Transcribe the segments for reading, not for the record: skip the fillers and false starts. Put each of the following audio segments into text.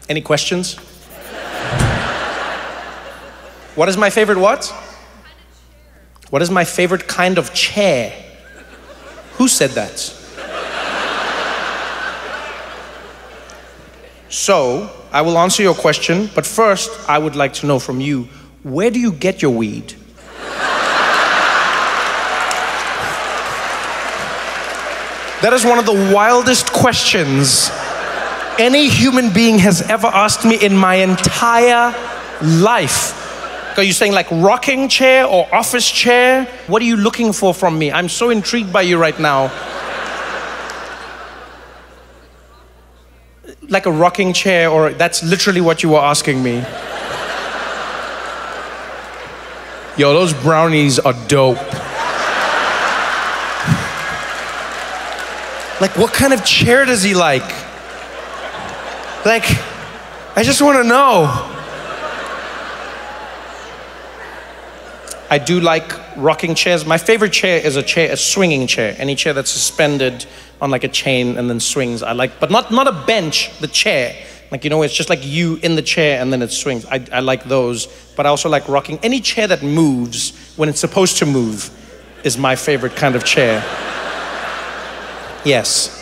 Any questions? What is my favorite what? What is my favorite kind of chair? Who said that? So, I will answer your question, but first I would like to know from you, where do you get your weed? That is one of the wildest questions any human being has ever asked me in my entire life. Are you saying like rocking chair or office chair? What are you looking for from me? I'm so intrigued by you right now. Like a rocking chair, or that's literally what you were asking me. Yo, those brownies are dope. Like, what kind of chair does he like? Like, I just want to know. I do like rocking chairs. My favorite chair is a swinging chair. Any chair that's suspended on like a chain and then swings, I like. But not a bench, the chair. Like, you know, it's just like you in the chair and then it swings. I like those, but I also like rocking. Any chair that moves when it's supposed to move is my favorite kind of chair. Yes.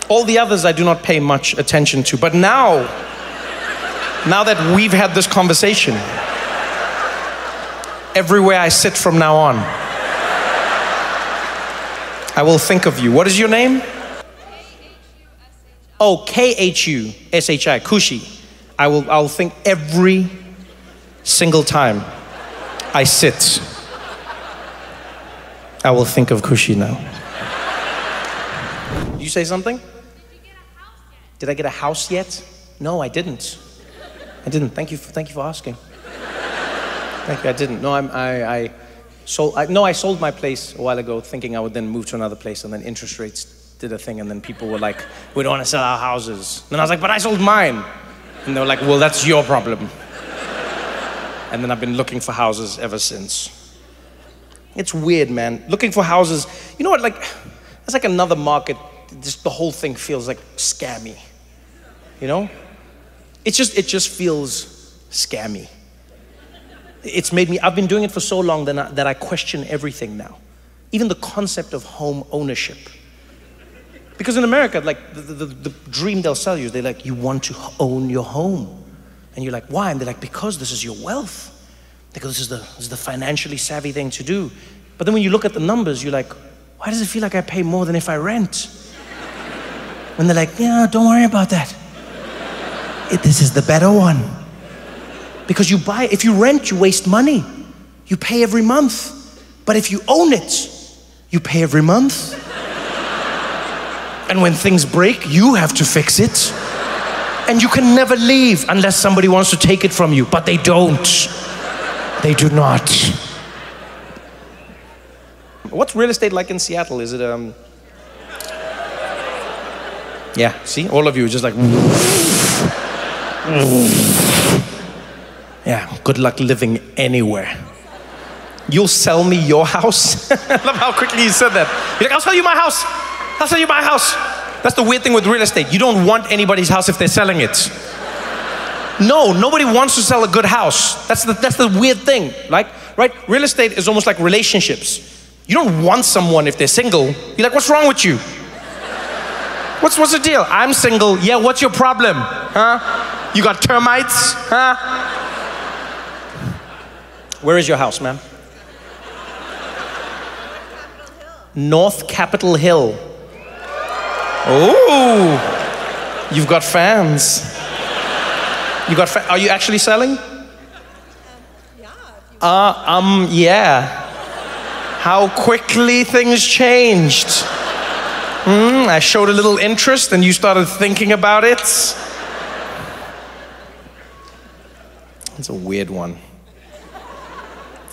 All the others I do not pay much attention to. But now that we've had this conversation, everywhere I sit from now on, I will think of you. What is your name? Oh, K-H-U-S-H-I, Kushi. I'll think every single time I sit. I will think of Kushi now. Did you say something? Did I get a house yet? No, I didn't. Thank you for asking. Thank you, I didn't. No, I sold my place a while ago thinking I would then move to another place, and then interest rates did a thing, and then people were like, we don't want to sell our houses. And I was like, but I sold mine. And they were like, well, that's your problem. And then I've been looking for houses ever since. It's weird, man. Looking for houses, you know what, like, it's like another market. Just the whole thing feels like scammy, you know? It just feels scammy. It's made me, I've been doing it for so long that I question everything now. Even the concept of home ownership. Because in America, like the dream they'll sell you, they're like, you want to own your home. And you're like, why? And they're like, because this is your wealth. Because this is the financially savvy thing to do. But then when you look at the numbers, you're like, why does it feel like I pay more than if I rent? When they're like, yeah, don't worry about that. This is the better one. Because you buy, if you rent, you waste money. You pay every month. But if you own it, you pay every month. And when things break, you have to fix it. And you can never leave unless somebody wants to take it from you. But they don't. They do not. What's real estate like in Seattle? Is it, yeah, see, all of you are just like, yeah, good luck living anywhere. You'll sell me your house? I love how quickly you said that. You're like, I'll sell you my house. I'll sell you my house. That's the weird thing with real estate. You don't want anybody's house if they're selling it. No, nobody wants to sell a good house. That's the weird thing, like, right? Real estate is almost like relationships. You don't want someone if they're single. You're like, what's wrong with you? What's the deal? I'm single. Yeah, what's your problem? Huh? You got termites? Huh? Where is your house, ma'am? North Capitol Hill. Oh, you've got fans. Are you actually selling? Yeah. How quickly things changed. I showed a little interest and you started thinking about it. It's a weird one.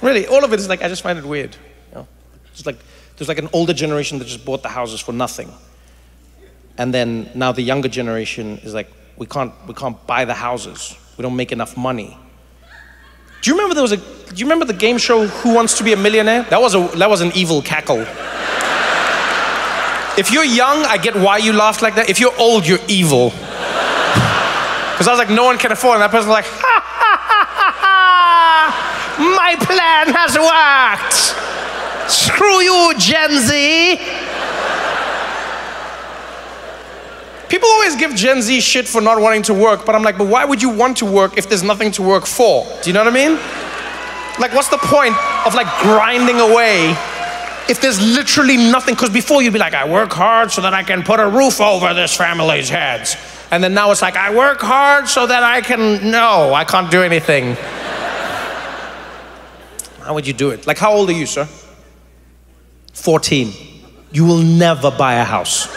Really, all of it is like, I just find it weird. You know? Just like, there's like an older generation that just bought the houses for nothing. And then now the younger generation is like, we can't buy the houses. We don't make enough money. Do you remember do you remember the game show Who Wants to Be a Millionaire? That was an evil cackle. If you're young, I get why you laughed like that. If you're old, you're evil. Because I was like, no one can afford it. And that person was like, ha, ha, ha, ha, ha. My plan has worked. Screw you, Gen Z. People always give Gen Z shit for not wanting to work, but I'm like, but why would you want to work if there's nothing to work for? Do you know what I mean? Like, what's the point of like grinding away if there's literally nothing? Because before you'd be like, I work hard so that I can put a roof over this family's heads. And then now it's like, I work hard so that I can, no, I can't do anything. How would you do it? Like, how old are you, sir? 14. You will never buy a house.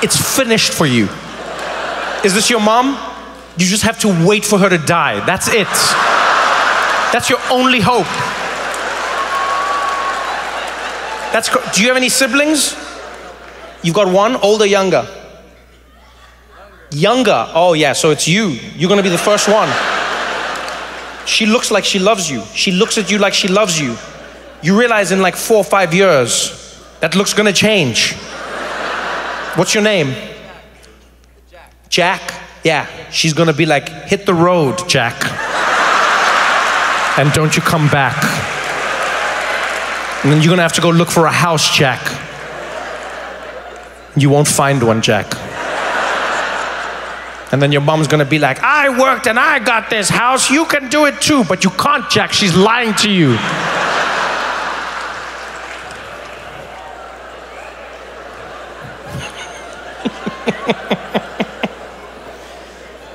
It's finished for you. Is this your mom? You just have to wait for her to die. That's it. That's your only hope. Do you have any siblings? You've got one, older, younger? Younger. Oh yeah, so it's you. You're gonna be the first one. She looks like she loves you. She looks at you like she loves you. You realize in like 4 or 5 years, that look's gonna change. What's your name? Jack? Yeah, she's gonna be like, hit the road, Jack. And don't you come back. And then you're gonna have to go look for a house, Jack. You won't find one, Jack. And then your mom's gonna be like, I worked and I got this house, you can do it too, but you can't, Jack, she's lying to you.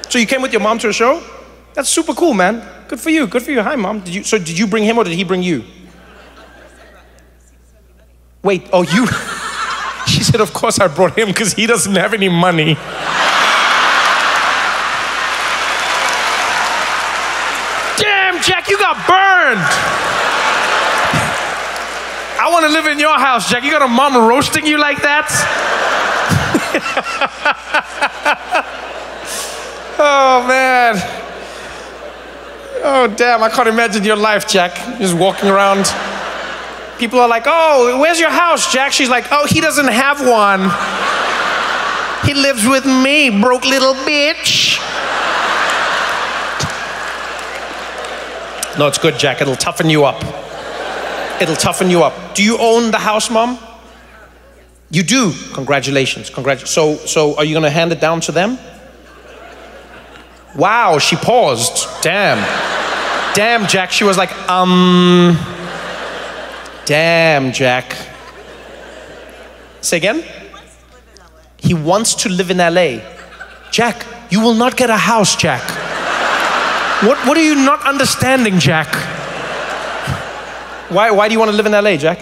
So you came with your mom to a show? That's super cool, man. Good for you, good for you. Hi, mom. Did you bring him or did he bring you? Wait, oh, you? She said, of course I brought him because he doesn't have any money. Damn, Jack, you got burned. I want to live in your house, Jack. You got a mom roasting you like that? Oh, man. Oh, damn, I can't imagine your life, Jack. Just walking around. People are like, oh, where's your house, Jack? She's like, oh, he doesn't have one. He lives with me, broke little bitch. No, it's good, Jack. It'll toughen you up. It'll toughen you up. Do you own the house, Mom? You do. Congratulations. So are you going to hand it down to them? Wow, she paused. Damn. Damn, Jack. She was like, Damn, Jack. Say again? He wants to live in LA. Jack, you will not get a house, Jack. What are you not understanding, Jack? Why do you want to live in LA, Jack?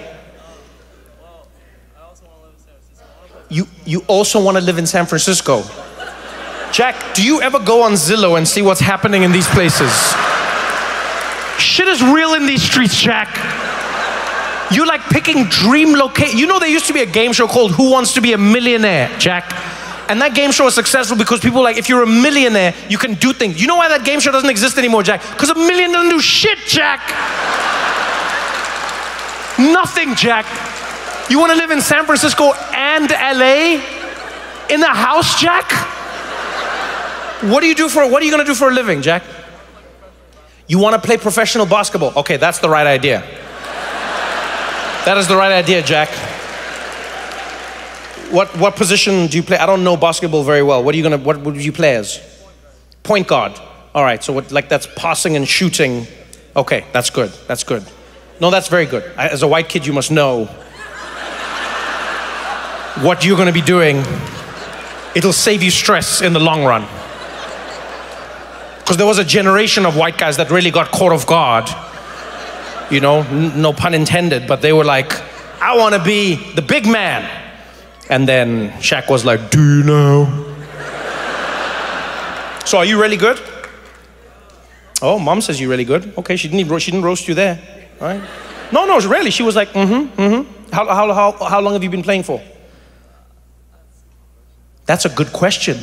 Well, I also want to live in San Francisco. You also want to live in San Francisco. Jack, do you ever go on Zillow and see what's happening in these places? Shit is real in these streets, Jack. You're like picking dream location. You know there used to be a game show called Who Wants to Be a Millionaire, Jack? And that game show was successful because people were like, if you're a millionaire, you can do things. You know why that game show doesn't exist anymore, Jack? Because a million doesn't do shit, Jack. Nothing, Jack. You want to live in San Francisco and LA? In a house, Jack? What are you going to do for a living, Jack? You want to play professional basketball? Okay, that's the right idea. That is the right idea, Jack. What position do you play? I don't know basketball very well. What would you play as? Point guard. All right, so that's passing and shooting. Okay, that's good. That's good. No, that's very good. As a white kid, you must know what you're going to be doing. It'll save you stress in the long run. Because there was a generation of white guys that really got caught off guard. You know, no pun intended, but they were like, I want to be the big man. And then Shaq was like, do you know? So are you really good? Oh, mom says you're really good. Okay, she didn't roast you there, right? No, really. She was like, How long have you been playing for? That's a good question.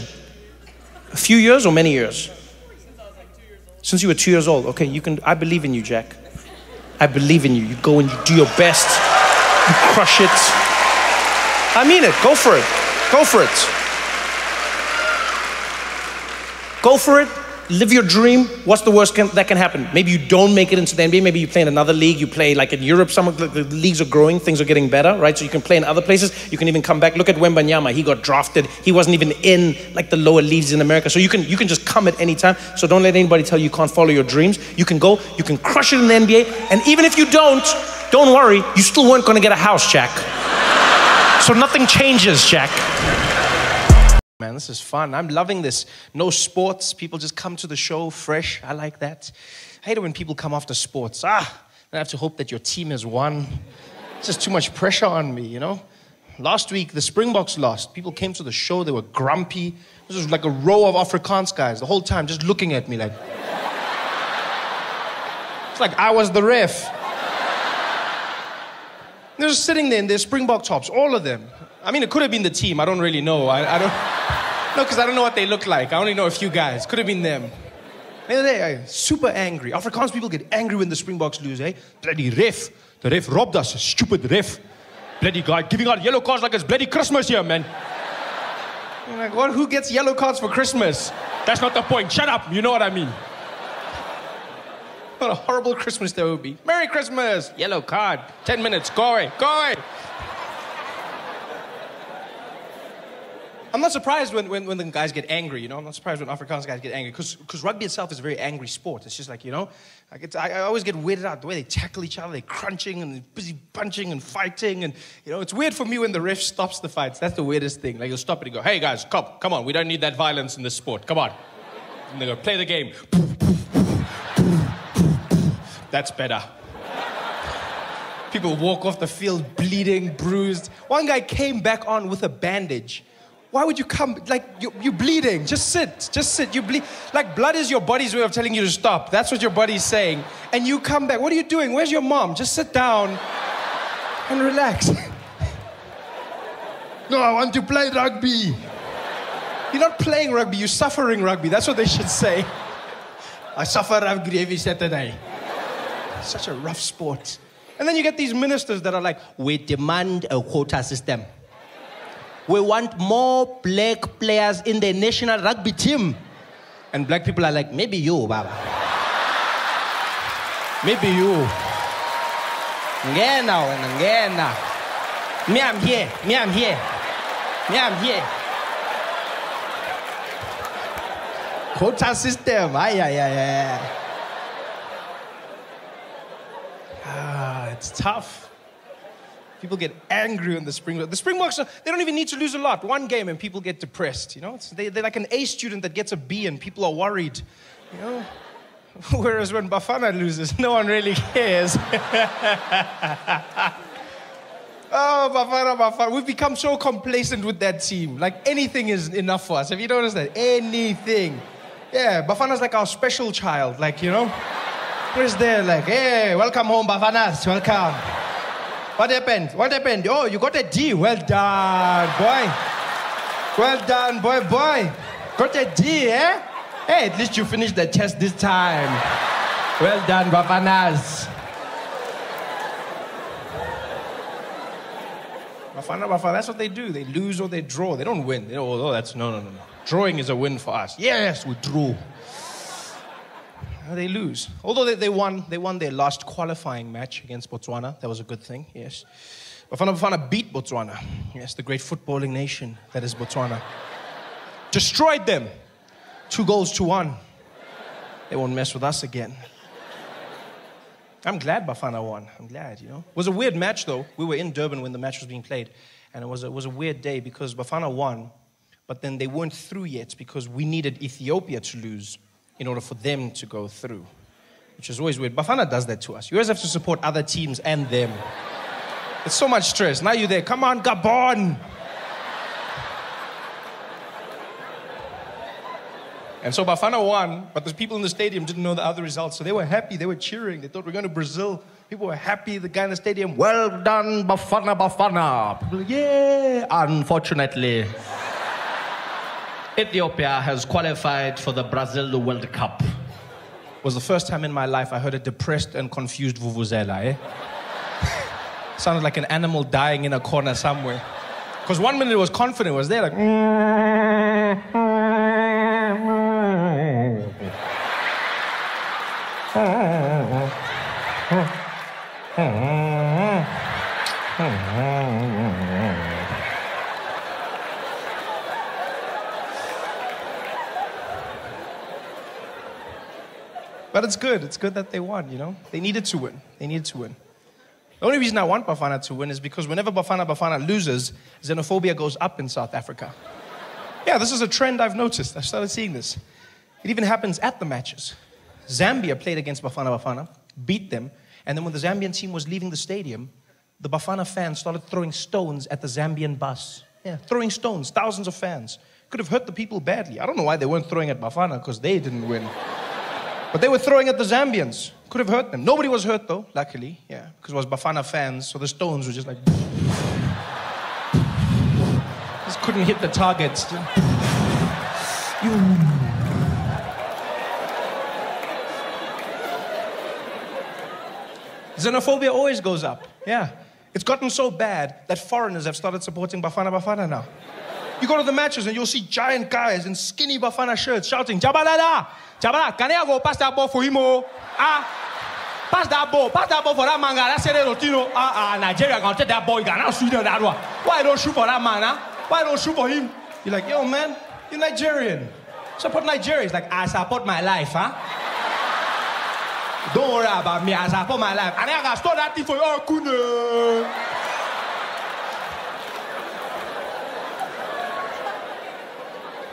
A few years or many years? Since I was like 2 years old. Since you were 2 years old. Okay, I believe in you, Jack. I believe in you. You go and you do your best. You crush it. I mean it. Go for it. Go for it. Go for it. Live your dream. What's the worst that can happen? Maybe you don't make it into the NBA. Maybe you play in another league. You play like in Europe. Some of the leagues are growing. Things are getting better, right? So you can play in other places. You can even come back. Look at Wembanyama. He got drafted. He wasn't even in like the lower leagues in America. So you can just come at any time. So don't let anybody tell you can't follow your dreams. You can go. You can crush it in the NBA. And even if you don't worry. You still weren't going to get a house, Jack. So nothing changes, Jack. Man, this is fun. I'm loving this. No sports. People just come to the show fresh. I like that. I hate it when people come after sports. I have to hope that your team has won. It's just too much pressure on me, you know? Last week, the Springboks lost. People came to the show. They were grumpy. This was like a row of Afrikaans guys the whole time just looking at me like... It's like I was the ref. They're just sitting there in their Springbok tops, all of them. I mean, it could have been the team. I don't really know. I don't... No, because I don't know what they look like. I only know a few guys. Could have been them. They're super angry. Afrikaans people get angry when the Springboks lose, eh? Bloody ref. The ref robbed us. Stupid ref. Bloody guy giving out yellow cards like it's bloody Christmas here, man. I'm like, what? Who gets yellow cards for Christmas? That's not the point. Shut up. You know what I mean. What a horrible Christmas there would be. Merry Christmas. Yellow card. 10 minutes. Go away. Go away. I'm not surprised when the guys get angry, you know? I'm not surprised when Afrikaans guys get angry because rugby itself is a very angry sport. It's just like, you know, like I always get weirded out the way they tackle each other. They're crunching and they're busy punching and fighting. And, you know, it's weird for me when the ref stops the fights. That's the weirdest thing. Like, he'll stop it and go, hey, guys, come on. We don't need that violence in this sport. Come on. And they go, play the game. That's better. People walk off the field bleeding, bruised. One guy came back on with a bandage. Why would you come, like, you're bleeding. Just sit, you bleed. Like, blood is your body's way of telling you to stop. That's what your body's saying. And you come back, what are you doing? Where's your mom? Just sit down and relax. No, I want to play rugby. You're not playing rugby, you're suffering rugby. That's what they should say. I suffer rugby every Saturday. Such a rough sport. And then you get these ministers that are like, we demand a quota system. We want more black players in the national rugby team. And black people are like, maybe you, Baba. Maybe you. Ngena. Me, I'm here. Me, I'm here. Quota system. It's tough. People get angry when the Springboks... The Springboks, they don't even need to lose a lot. One game and people get depressed, you know? They're like an A student that gets a B and people are worried, you know? Whereas when Bafana loses, no one really cares. Oh, Bafana. We've become so complacent with that team. Like, anything is enough for us. Have you noticed that? Anything. Yeah, Bafana's like our special child, like, you know? Where's there, like, hey, welcome home, Bafanas, welcome. What happened? Oh, you got a D. Well done, boy. Well done, boy. Got a D, eh? Hey, at least you finished the test this time. Well done, Bafanas. Bafana, that's what they do. They lose or they draw. They don't win. No. Drawing is a win for us. Yes, we drew. They lose. Although they won their last qualifying match against Botswana. That was a good thing, yes. Bafana beat Botswana. Yes, the great footballing nation that is Botswana. Destroyed them. 2-1. They won't mess with us again. I'm glad Bafana won. I'm glad, you know. It was a weird match, though. We were in Durban when the match was being played. And it was a weird day because Bafana won, but then they weren't through yet because we needed Ethiopia to lose in order for them to go through, which is always weird. Bafana does that to us. You always have to support other teams and them. It's so much stress. Now you're there. Come on, Gabon. And so Bafana won, but the people in the stadium didn't know the other results. So they were happy. They were cheering. They thought we're going to Brazil. People were happy. The guy in the stadium, well done, Bafana. People, yeah. Unfortunately, Ethiopia has qualified for the Brazil World Cup. It was the first time in my life I heard a depressed and confused vuvuzela, eh? Sounded like an animal dying in a corner somewhere. Because 1 minute it was confident, it was there like... But it's good. It's good that they won, you know? They needed to win. They needed to win. The only reason I want Bafana to win is because whenever Bafana loses, xenophobia goes up in South Africa. Yeah, this is a trend I've noticed. I started seeing this. It even happens at the matches. Zambia played against Bafana, beat them, and then when the Zambian team was leaving the stadium, the Bafana fans started throwing stones at the Zambian bus. Yeah, throwing stones, thousands of fans. Could have hurt the people badly. I don't know why they weren't throwing at Bafana, because they didn't win. But they were throwing at the Zambians. Could have hurt them. Nobody was hurt though, luckily. Yeah, because it was Bafana fans, so the stones were just like... just couldn't hit the targets. Xenophobia always goes up. Yeah. It's gotten so bad that foreigners have started supporting Bafana now. You go to the matches and you'll see giant guys in skinny Bafana shirts shouting, Jabalala! Jabala, can I go pass that ball for him? Pass that ball for that man. That's Rotino. Nigeria gonna take that ball. You cannot shoot that one. Why don't shoot for that man? Why don't shoot for him? You're like, yo, man, you're Nigerian. Support Nigeria. It's like, I support my life, huh? Don't worry about me. I support my life. And I can store that thing for you. Oh, kuna.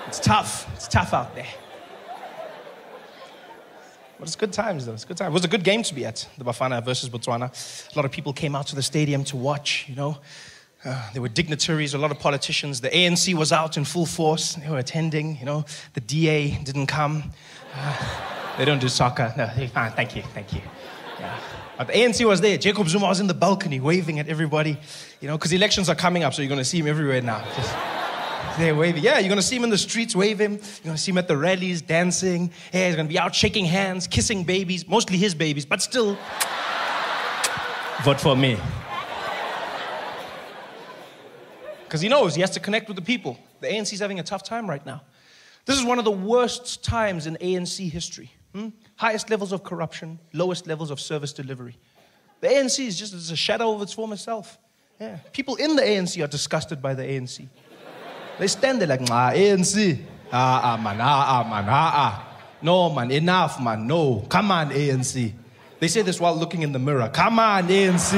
It's tough. It's tough out there. But it's good times, though. It's good times. It was a good game to be at, the Bafana versus Botswana. A lot of people came out to the stadium to watch, you know. There were dignitaries, a lot of politicians. The ANC was out in full force. They were attending, you know. The DA didn't come. They don't do soccer. No, fine, thank you. Yeah. But the ANC was there. Jacob Zuma was in the balcony waving at everybody, you know, because elections are coming up, so you're going to see him everywhere now. Just there waving. Yeah, you're going to see him in the streets waving. You're going to see him at the rallies dancing. Yeah, he's going to be out shaking hands, kissing babies, mostly his babies, but still, vote for me. Because he knows he has to connect with the people. The ANC's having a tough time right now. This is one of the worst times in ANC history. Highest levels of corruption, lowest levels of service delivery. The ANC is just a shadow of its former self. Yeah. People in the ANC are disgusted by the ANC. They stand there like, ANC. Man. No, man, enough, man, no. Come on, ANC. They say this while looking in the mirror. Come on, ANC.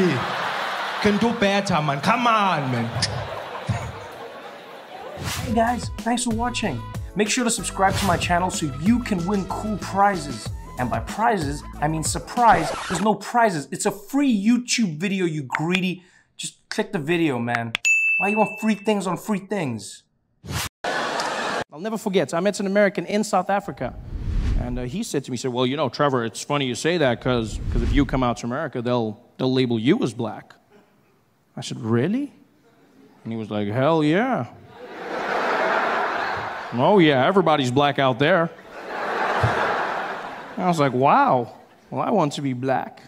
Can do better, man. Come on, man. Hey guys, thanks for watching. Make sure to subscribe to my channel so you can win cool prizes. And by prizes, I mean surprise. There's no prizes. It's a free YouTube video, you greedy. Just click the video, man. Why you want free things on free things? I'll never forget, I met an American in South Africa. And he said to me, he said, well, you know, Trevor, it's funny you say that because if you come out to America, they'll label you as black. I said, really? And he was like, hell yeah. Oh yeah, everybody's black out there. And I was like, wow, well, I want to be black.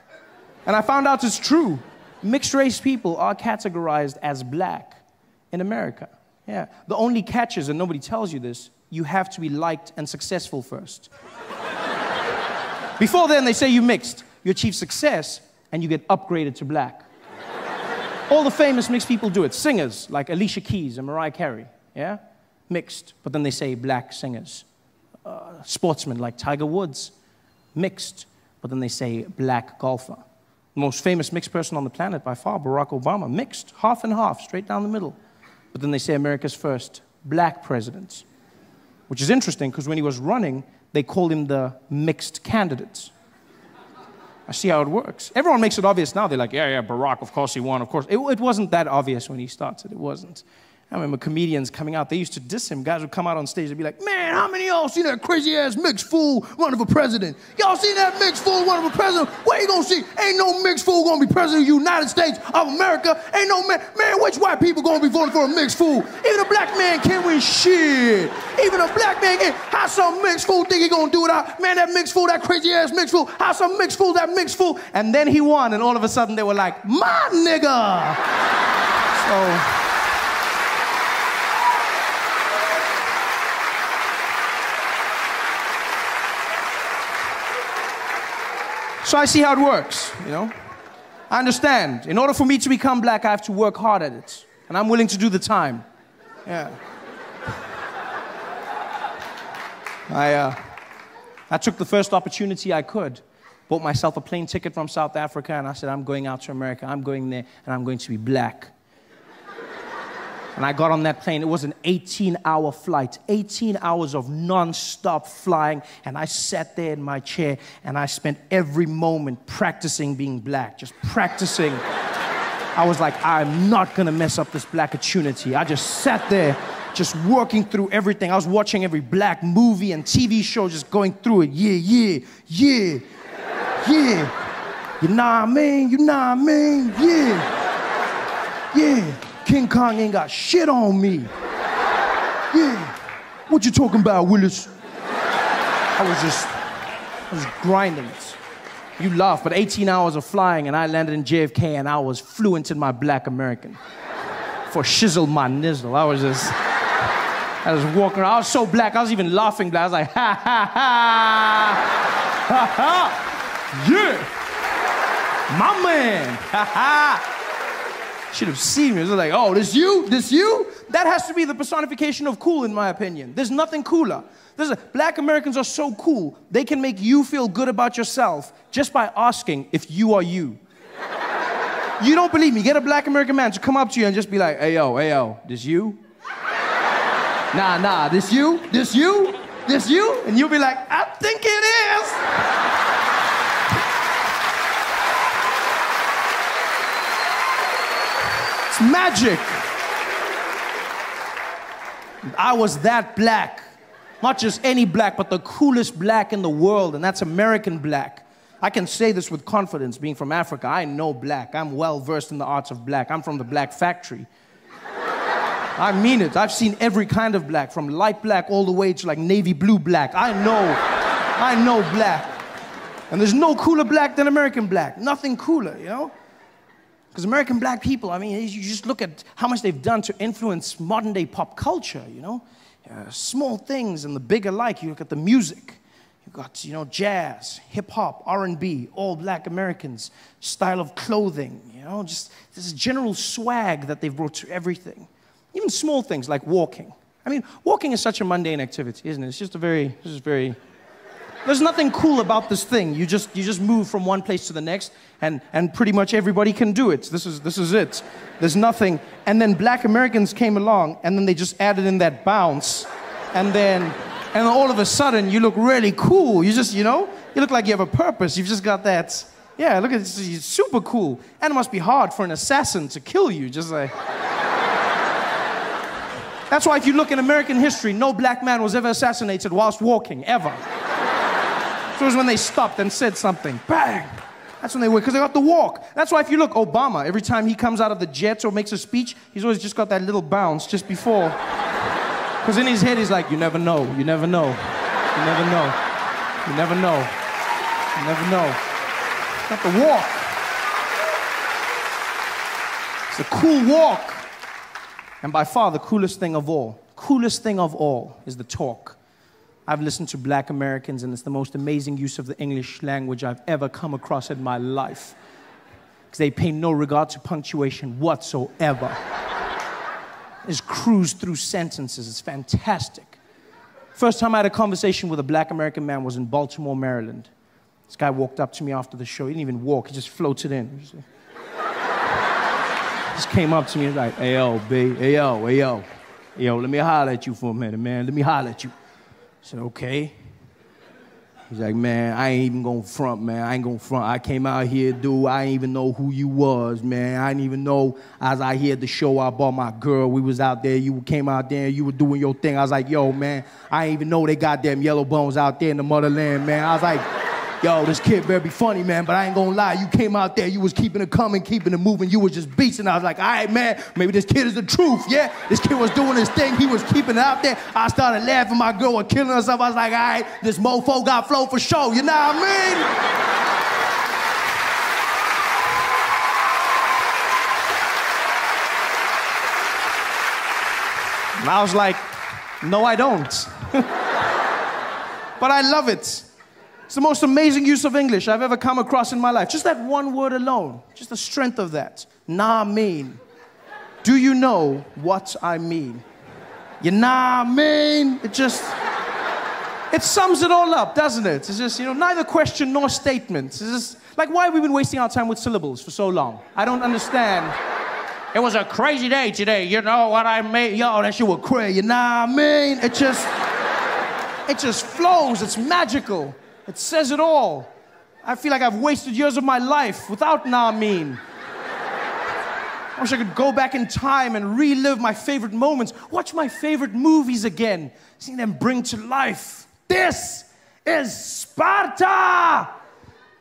And I found out it's true. Mixed race people are categorized as black in America. Yeah. The only catch is, and nobody tells you this, you have to be liked and successful first. Before then, they say you mixed. You achieve success, and you get upgraded to black. All the famous mixed people do it. Singers, like Alicia Keys and Mariah Carey, yeah? Mixed, but then they say black singers. Sportsmen, like Tiger Woods, mixed, but then they say black golfer. The most famous mixed person on the planet by far, Barack Obama, mixed, half and half, straight down the middle. But then they say America's first black president, which is interesting because when he was running, they called him the mixed candidate. I see how it works. Everyone makes it obvious now. They're like, yeah, Barack, of course he won, of course. It wasn't that obvious when he started. It wasn't. I remember comedians coming out. They used to diss him. Guys would come out on stage and be like, man, how many of y'all seen that crazy-ass mixed fool running for president? Y'all seen that mixed fool running for president? Where you gonna see? Ain't no mixed fool gonna be president of the United States of America. Ain't no man, which white people gonna be voting for a mixed fool? Even a black man can't win shit. Even a black man can't. How some mixed fool think he gonna do it out? Man, that mixed fool, that crazy-ass mixed fool. How some mixed fool, that mixed fool? And then he won, and all of a sudden they were like, my nigga. So I see how it works, you know? I understand. In order for me to become black, I have to work hard at it. And I'm willing to do the time. Yeah. I took the first opportunity I could. Bought myself a plane ticket from South Africa, and I said, I'm going out to America. I'm going there, and I'm going to be black. And I got on that plane. It was an 18-hour flight, 18 hours of non-stop flying. And I sat there in my chair, and I spent every moment practicing being black, just practicing. I was like, I'm not going to mess up this black opportunity. I just sat there, just working through everything. I was watching every black movie and TV show, just going through it. Yeah. You know what I mean? Yeah. King Kong ain't got shit on me. Yeah. What you talking about, Willis? I was grinding it. You laugh, but 18 hours of flying, and I landed in JFK, and I was fluent in my black American. For shizzle my nizzle. I was walking around. I was so black, I was even laughing black. I was like, ha, ha, ha. Yeah. My man. Ha, ha. Should have seen me. It was like, oh, this you? That has to be the personification of cool, in my opinion. There's nothing cooler. Black Americans are so cool, they can make you feel good about yourself just by asking if you are you. You don't believe me? Get a black American man to come up to you and just be like, hey, yo, this you? Nah, this you? And you'll be like, I think it is. Magic. I was that black. Not just any black, but the coolest black in the world, and that's American black. I can say this with confidence, being from Africa. I know black. I'm well versed in the arts of black. I'm from the black factory. I mean it. I've seen every kind of black, from light black all the way to like navy blue black. I know black. And there's no cooler black than American black. Nothing cooler, you know? Because American black people, I mean, you just look at how much they've done to influence modern day pop culture, you know? Small things and the big alike. You look at the music. You've got, you know, jazz, hip hop, R&B, all black Americans, style of clothing, you know? Just this general swag that they've brought to everything. Even small things like walking. I mean, walking is such a mundane activity, isn't it? It's just there's nothing cool about this thing. You just move from one place to the next, and pretty much everybody can do it. This is it. There's nothing. And then black Americans came along, and then they just added in that bounce, and then all of a sudden you look really cool. You just, you know, you look like you have a purpose. You've just got that. Yeah, look at this. It's super cool. And it must be hard for an assassin to kill you. Just like. That's why if you look in American history, no black man was ever assassinated whilst walking, ever. So it was when they stopped and said something. Bang! That's when they were, because they got to walk. That's why if you look, Obama, every time he comes out of the jet or makes a speech, he's always just got that little bounce just before. Because in his head, he's like, you never know. Got to walk. It's a cool walk. And by far, the coolest thing of all is the talk. I've listened to black Americans, and it's the most amazing use of the English language I've ever come across in my life. Because they pay no regard to punctuation whatsoever. Just cruise through sentences. It's fantastic. First time I had a conversation with a black American man was in Baltimore, Maryland. This guy walked up to me after the show. He didn't even walk. He just floated in. Just came up to me and was like, hey, yo, B, hey, yo, let me holler at you for a minute, man. Let me holler at you. I said, okay. He's like, man, I ain't even gonna front, man. I came out here, dude. I ain't even know who you was, man. I didn't even know. As I heard the show, I bought my girl. We was out there. You came out there. You were doing your thing. I was like, yo, man, I ain't even know they got them yellow bones out there in the motherland, man. I was like, yo, this kid better be funny, man, but I ain't gonna lie. You came out there, you was keeping it coming, keeping it moving. You was just beasting. I was like, all right, man, maybe this kid is the truth, yeah? This kid was doing his thing. He was keeping it out there. I started laughing. My girl was killing herself. I was like, all right, this mofo got flow for show. You know what I mean? And I was like, no, I don't. But I love it. It's the most amazing use of English I've ever come across in my life. Just that one word alone. Just the strength of that. Nah mean. Do you know what I mean? You nah mean? It just... It sums it all up, doesn't it? It's just, neither question nor statement. It's just, like, why have we been wasting our time with syllables for so long? I don't understand. It was a crazy day today, you know what I mean? Yo, that shit was crazy, you know what I mean? It just flows, it's magical. It says it all. I feel like I've wasted years of my life without "nah mean." I wish I could go back in time and relive my favorite moments, watch my favorite movies again, seeing them bring to life. This is Sparta!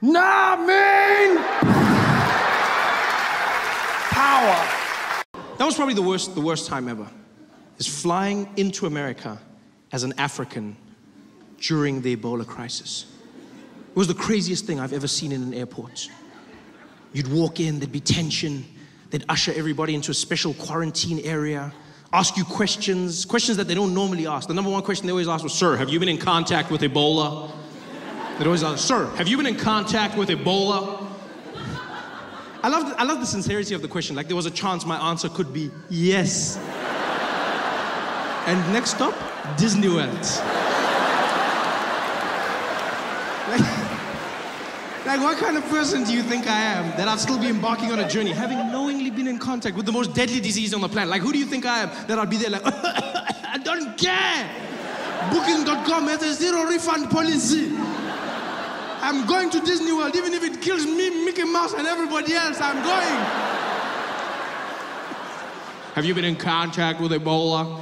Nah mean! Power. That was probably the worst time ever, is flying into America as an African during the Ebola crisis. It was the craziest thing I've ever seen in an airport. You'd walk in, there'd be tension, they'd usher everybody into a special quarantine area, ask you questions that they don't normally ask. The number one question they always ask was, "Sir, have you been in contact with Ebola?" They'd always ask, "Sir, have you been in contact with Ebola?" I love the sincerity of the question. Like there was a chance my answer could be yes. And next stop, Disney World. Like what kind of person do you think I am that I'd still be embarking on a journey, having knowingly been in contact with the most deadly disease on the planet? Like who do you think I am that I'd be there like, I don't care. Booking.com has a zero refund policy. I'm going to Disney World, even if it kills me, Mickey Mouse, and everybody else, I'm going. Have you been in contact with Ebola?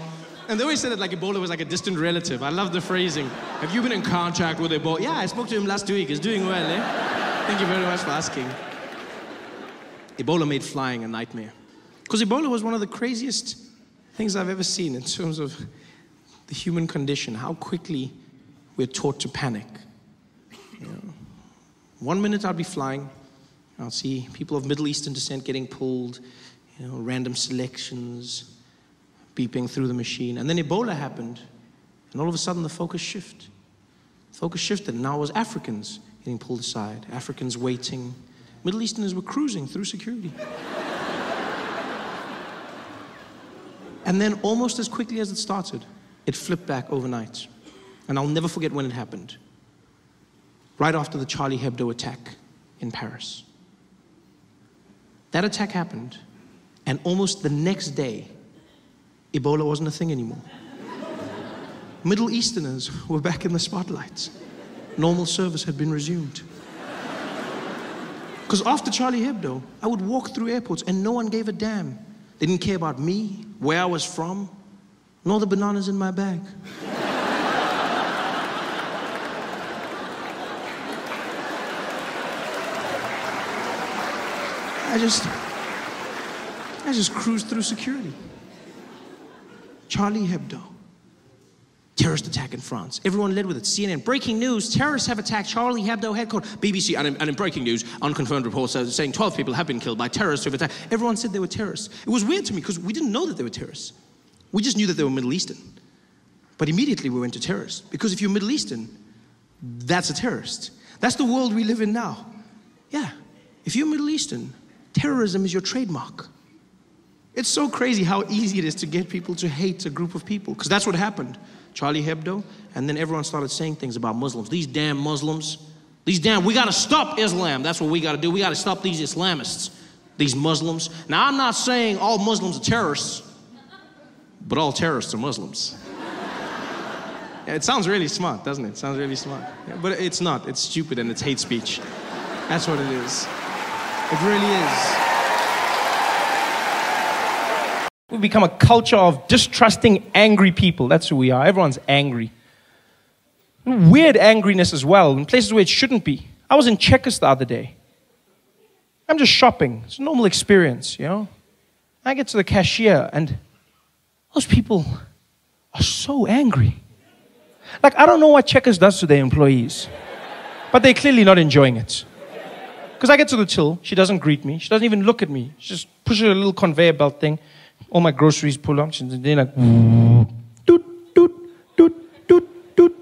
And they always said it like Ebola was like a distant relative. I love the phrasing. Have you been in contact with Ebola? Yeah, I spoke to him last week. He's doing well, eh? Thank you very much for asking. Ebola made flying a nightmare. Because Ebola was one of the craziest things I've ever seen in terms of the human condition, how quickly we're taught to panic. You know, 1 minute I'll be flying, I'll see people of Middle Eastern descent getting pulled, random selections, beeping through the machine. And then Ebola happened, and all of a sudden the focus shifted. Focus shifted, and now it was Africans getting pulled aside, Africans waiting. Middle Easterners were cruising through security. And then almost as quickly as it started, it flipped back overnight. And I'll never forget when it happened. Right after the Charlie Hebdo attack in Paris. That attack happened, and almost the next day, Ebola wasn't a thing anymore. Middle Easterners were back in the spotlight. Normal service had been resumed. Because after Charlie Hebdo, I would walk through airports and no one gave a damn. They didn't care about me, where I was from, nor the bananas in my bag. I just cruised through security. Charlie Hebdo. Terrorist attack in France. Everyone led with it. CNN, breaking news, terrorists have attacked Charlie Hebdo headquarters. BBC, and in breaking news, unconfirmed reports saying 12 people have been killed by terrorists who have attacked. Everyone said they were terrorists. It was weird to me because we didn't know that they were terrorists. We just knew that they were Middle Eastern. But immediately we went to terrorists. Because if you're Middle Eastern, that's a terrorist. That's the world we live in now. Yeah, if you're Middle Eastern, terrorism is your trademark. It's so crazy how easy it is to get people to hate a group of people, because that's what happened. Charlie Hebdo, and then everyone started saying things about Muslims. These damn Muslims, we gotta stop Islam. That's what we gotta do. We gotta stop these Islamists, these Muslims. Now, I'm not saying all Muslims are terrorists, but all terrorists are Muslims. Yeah, it sounds really smart, doesn't it? It sounds really smart. Yeah, but it's not. It's stupid and it's hate speech. That's what it is. It really is. We've become a culture of distrusting, angry people. That's who we are. Everyone's angry. Weird angriness as well, in places where it shouldn't be. I was in Checkers the other day. I'm just shopping. It's a normal experience, I get to the cashier, and those people are so angry. Like, I don't know what Checkers does to their employees, but they're clearly not enjoying it. Because I get to the till, she doesn't greet me, she doesn't even look at me. She just pushes a little conveyor belt thing. All my groceries pull up, and they're like, doot, doot, doot, doot, doot, doot,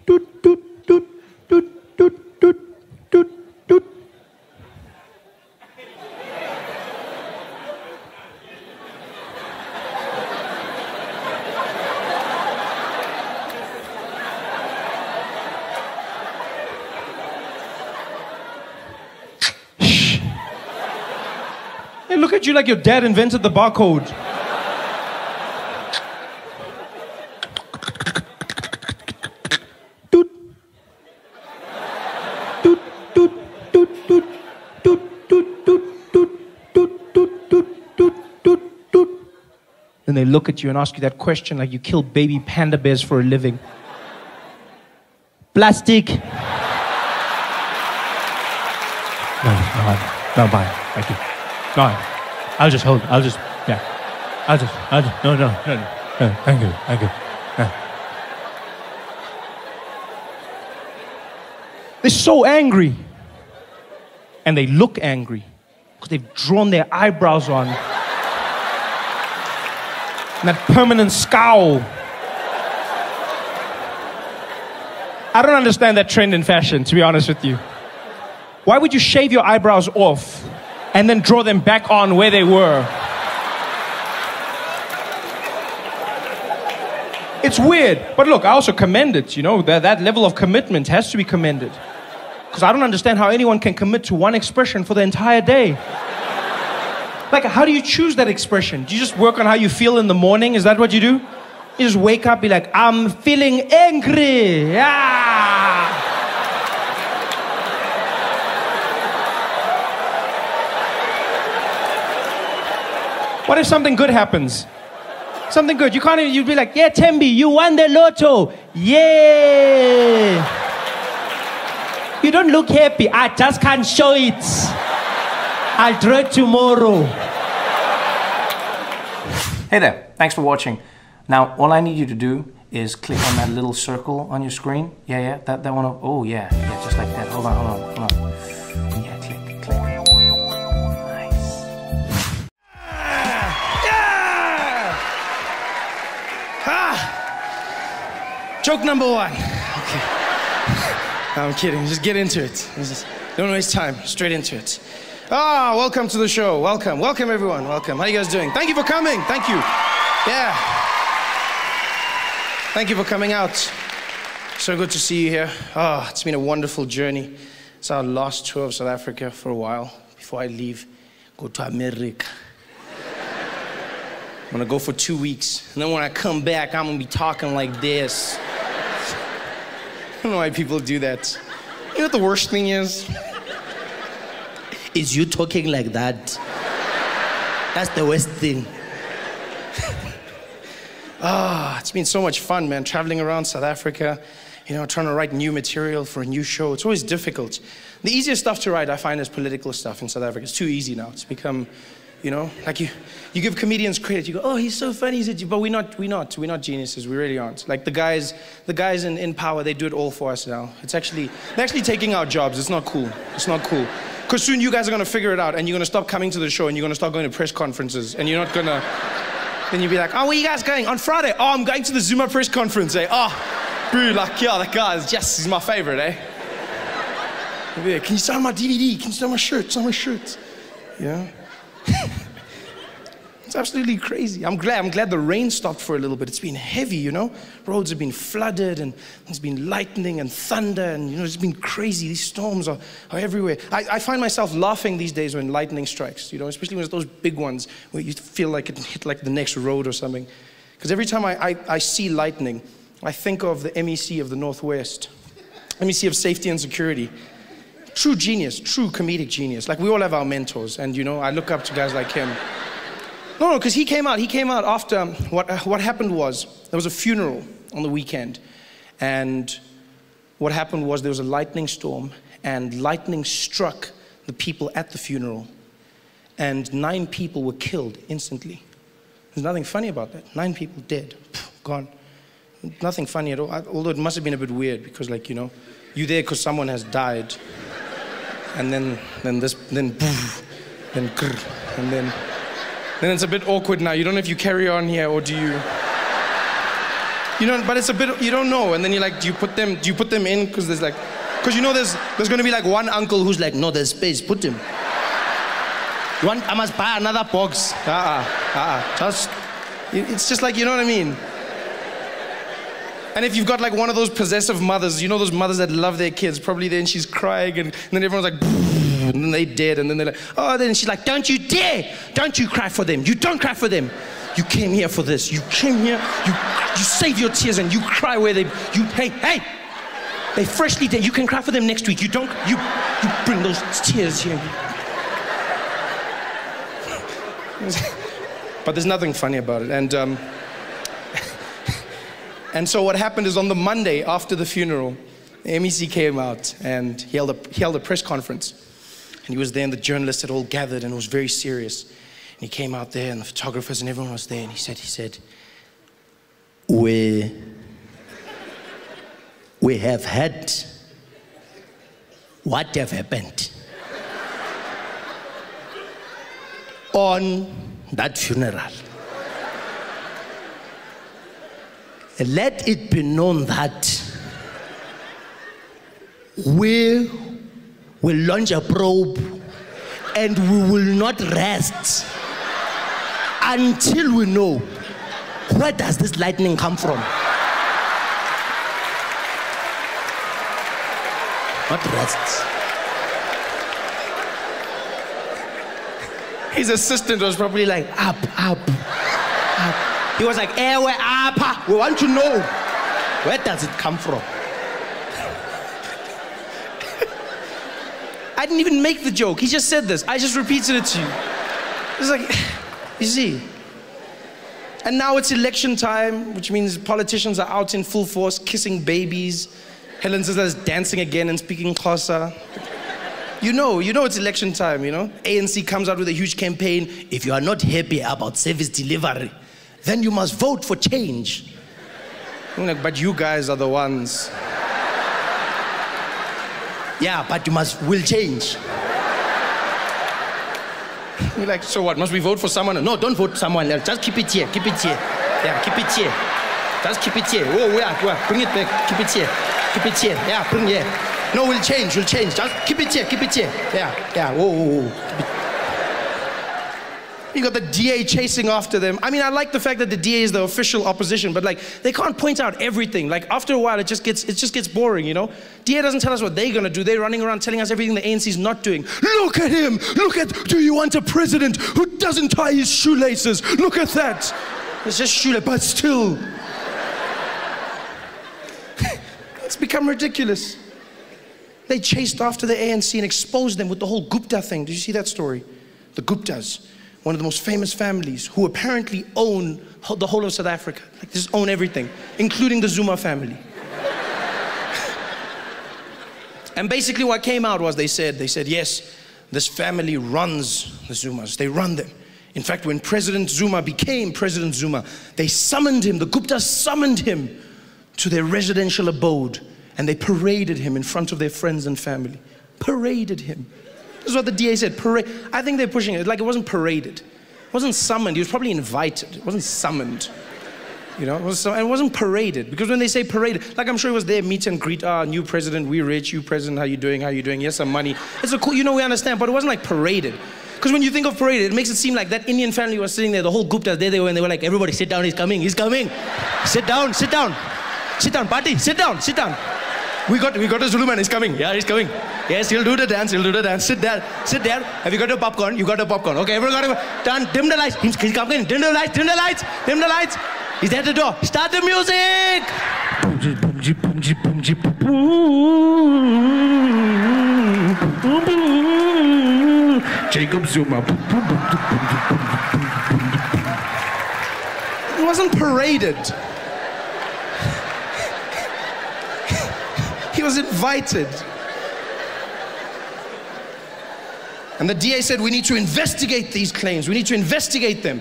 doot, doot, doot, doot, doot, doot, doot, doot. look at you like your dad invented the barcode. Doot. Doot, doot, doot, doot, doot, doot, doot, doot, doot, doot, doot, doot, doot, doot. Then they look at you and ask you that question like you kill baby panda bears for a living. Plastic. No, bye. Thank you. No, I'll just, yeah. No. Thank you. Yeah. They're so angry. And they look angry because they've drawn their eyebrows on. And that permanent scowl. I don't understand that trend in fashion, to be honest with you. Why would you shave your eyebrows off and then draw them back on where they were? It's weird. But look, I also commend it, you know, that level of commitment has to be commended. Because I don't understand how anyone can commit to one expression for the entire day. Like, how do you choose that expression? Do you just work on how you feel in the morning? Is that what you do? You just wake up, be like, I'm feeling angry. Yeah. What if something good happens? Something good. You can't even, you'd be like, yeah, Tembi, you won the lotto. Yeah. You don't look happy. I just can't show it. I'll draw it tomorrow. Hey there, thanks for watching. Now, all I need you to do is click on that little circle on your screen. Yeah, that one. Oh, yeah, just like that. Hold on. Yeah, click. Nice. Joke number one. Okay. I'm kidding. Just get into it. Don't waste time. Straight into it. Welcome to the show. Welcome everyone. Welcome. How you guys doing? Thank you for coming. Thank you. Yeah. Thank you for coming out. So good to see you here. It's been a wonderful journey. It's our last tour of South Africa for a while before I leave, go to America. I'm gonna go for 2 weeks, and then when I come back, I'm gonna be talking like this. I don't know why people do that. You know what the worst thing is? Is you talking like that. That's the worst thing. It's been so much fun, man, traveling around South Africa, you know, trying to write new material for a new show. It's always difficult. The easiest stuff to write, I find, is political stuff in South Africa. It's too easy now. It's become, you know, like you give comedians credit. You go, oh, he's so funny, but we're not geniuses. We really aren't. Like the guys in power, they do it all for us now. They're actually taking our jobs. It's not cool. It's not cool. Because soon you guys are gonna figure it out, and you're gonna stop coming to the show, and you're gonna start going to press conferences, and you're not gonna. Then you'll be like, oh, where are you guys going? On Friday? Oh, I'm going to the Zuma press conference, eh? Oh, bro, like, yeah, that guy is just, he's my favorite, eh? Yeah, can you sign my DVD? Can you sign my shirt? Sign my shirt. Yeah. It's absolutely crazy. I'm glad the rain stopped for a little bit. It's been heavy, you know? Roads have been flooded, and there's been lightning and thunder, and, you know, it's been crazy. These storms are everywhere. I find myself laughing these days when lightning strikes, you know, especially when it's those big ones where you feel like it hit like the next road or something. Because every time I see lightning, I think of the MEC of the Northwest, MEC of Safety and Security. True genius, true comedic genius. Like, we all have our mentors, and, you know, I look up to guys like him. No, because he came out after, what happened was, there was a funeral on the weekend, and what happened was there was a lightning storm, and lightning struck the people at the funeral, and 9 people were killed instantly. There's nothing funny about that. 9 people dead, gone. Nothing funny at all, although it must have been a bit weird, because, like, you know, you're there because someone has died, and then it's a bit awkward now. You don't know if you carry on here or do you know, but it's a bit, you don't know. And then you're like, do you put them in? Because you know there's going to be like one uncle who's like, no, there's space, put him. I must buy another box. It's just like, you know what I mean? And if you've got like one of those possessive mothers, you know those mothers that love their kids, probably then she's crying and then everyone's like, and then they're dead, and then they're like, oh, then she's like, don't you dare, don't you cry for them. You don't cry for them. You came here for this. You came here, you save your tears and you cry where hey, they freshly dead. You can cry for them next week. You don't, you bring those tears here. But there's nothing funny about it. And so what happened is on the Monday after the funeral, the MEC came out and he held a press conference. And he was there and the journalists had all gathered and it was very serious. And he came out there and the photographers and everyone was there and he said, we have had what have happened on that funeral. Let it be known that we will launch a probe and we will not rest until we know where does this lightning come from. Not rest. His assistant was probably like, up. He was like, we're up. We want to know, where does it come from? I didn't even make the joke. He just said this. I just repeated it to you. It's like, you see. And now it's election time, which means politicians are out in full force, kissing babies. Helen Zille is dancing again and speaking Xhosa. You know it's election time, you know? ANC comes out with a huge campaign. If you are not happy about service delivery, then you must vote for change. I'm like, but you guys are the ones. Yeah, but we'll change. You're like, so what, must we vote for someone else? No, don't vote for someone else. Just keep it here, keep it here. Yeah, keep it here. Just keep it here. Oh, yeah, bring it back, keep it here. Keep it here, yeah, bring it here. No, we'll change. Just keep it here. Yeah, whoa. You got the DA chasing after them. I mean, I like the fact that the DA is the official opposition, but like, they can't point out everything. Like, after a while, it just gets boring, you know? DA doesn't tell us what they're gonna do. They're running around telling us everything the ANC's not doing. Look at him! Do you want a president who doesn't tie his shoelaces? Look at that! It's just shoelace, but still. It's become ridiculous. They chased after the ANC and exposed them with the whole Gupta thing. Did you see that story? The Guptas, one of the most famous families who apparently own the whole of South Africa. Like, they just own everything, including the Zuma family. And basically what came out was they said, yes, this family runs the Zumas. They run them. In fact, when President Zuma became President Zuma, they summoned him, the Guptas summoned him to their residential abode, and they paraded him in front of their friends and family. Paraded him. This is what the DA said, parade. I think they're pushing it, like it wasn't paraded. It wasn't summoned, he was probably invited. It wasn't summoned. You know, it wasn't paraded. Because when they say paraded, like I'm sure it was their meet and greet, new president, we rich, you president, how you doing, here's some money. It's a cool, you know, we understand, but it wasn't like paraded. Because when you think of paraded, it makes it seem like that Indian family was sitting there, the whole Guptas, there they were, and they were like, everybody sit down, he's coming. Sit down. Sit down, party, sit down. We got a Zulu man, he's coming. Yeah, he's coming. Yes, he'll do the dance. Sit there. Have you got your popcorn? You got your popcorn. Okay, everyone got it. Done. Dim the lights. He's coming. Dim the lights. He's at the door. Start the music. Jacob Zuma. It wasn't paraded. He was invited. And the DA said, we need to investigate these claims. We need to investigate them.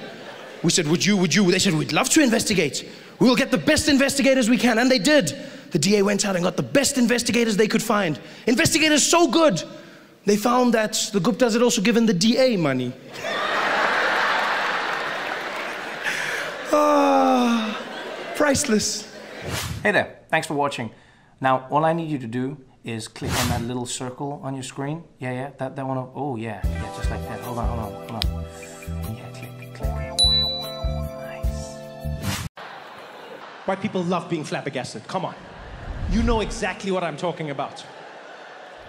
We said, would you? They said, we'd love to investigate. We will get the best investigators we can. And they did. The DA went out and got the best investigators they could find. Investigators so good, they found that the Guptas had also given the DA money. Priceless. Hey there, thanks for watching. Now, all I need you to do is click on that little circle on your screen. Yeah, that one. Oh, yeah, just like that. Hold on. Yeah, click. Nice. White people love being flabbergasted. Come on. You know exactly what I'm talking about.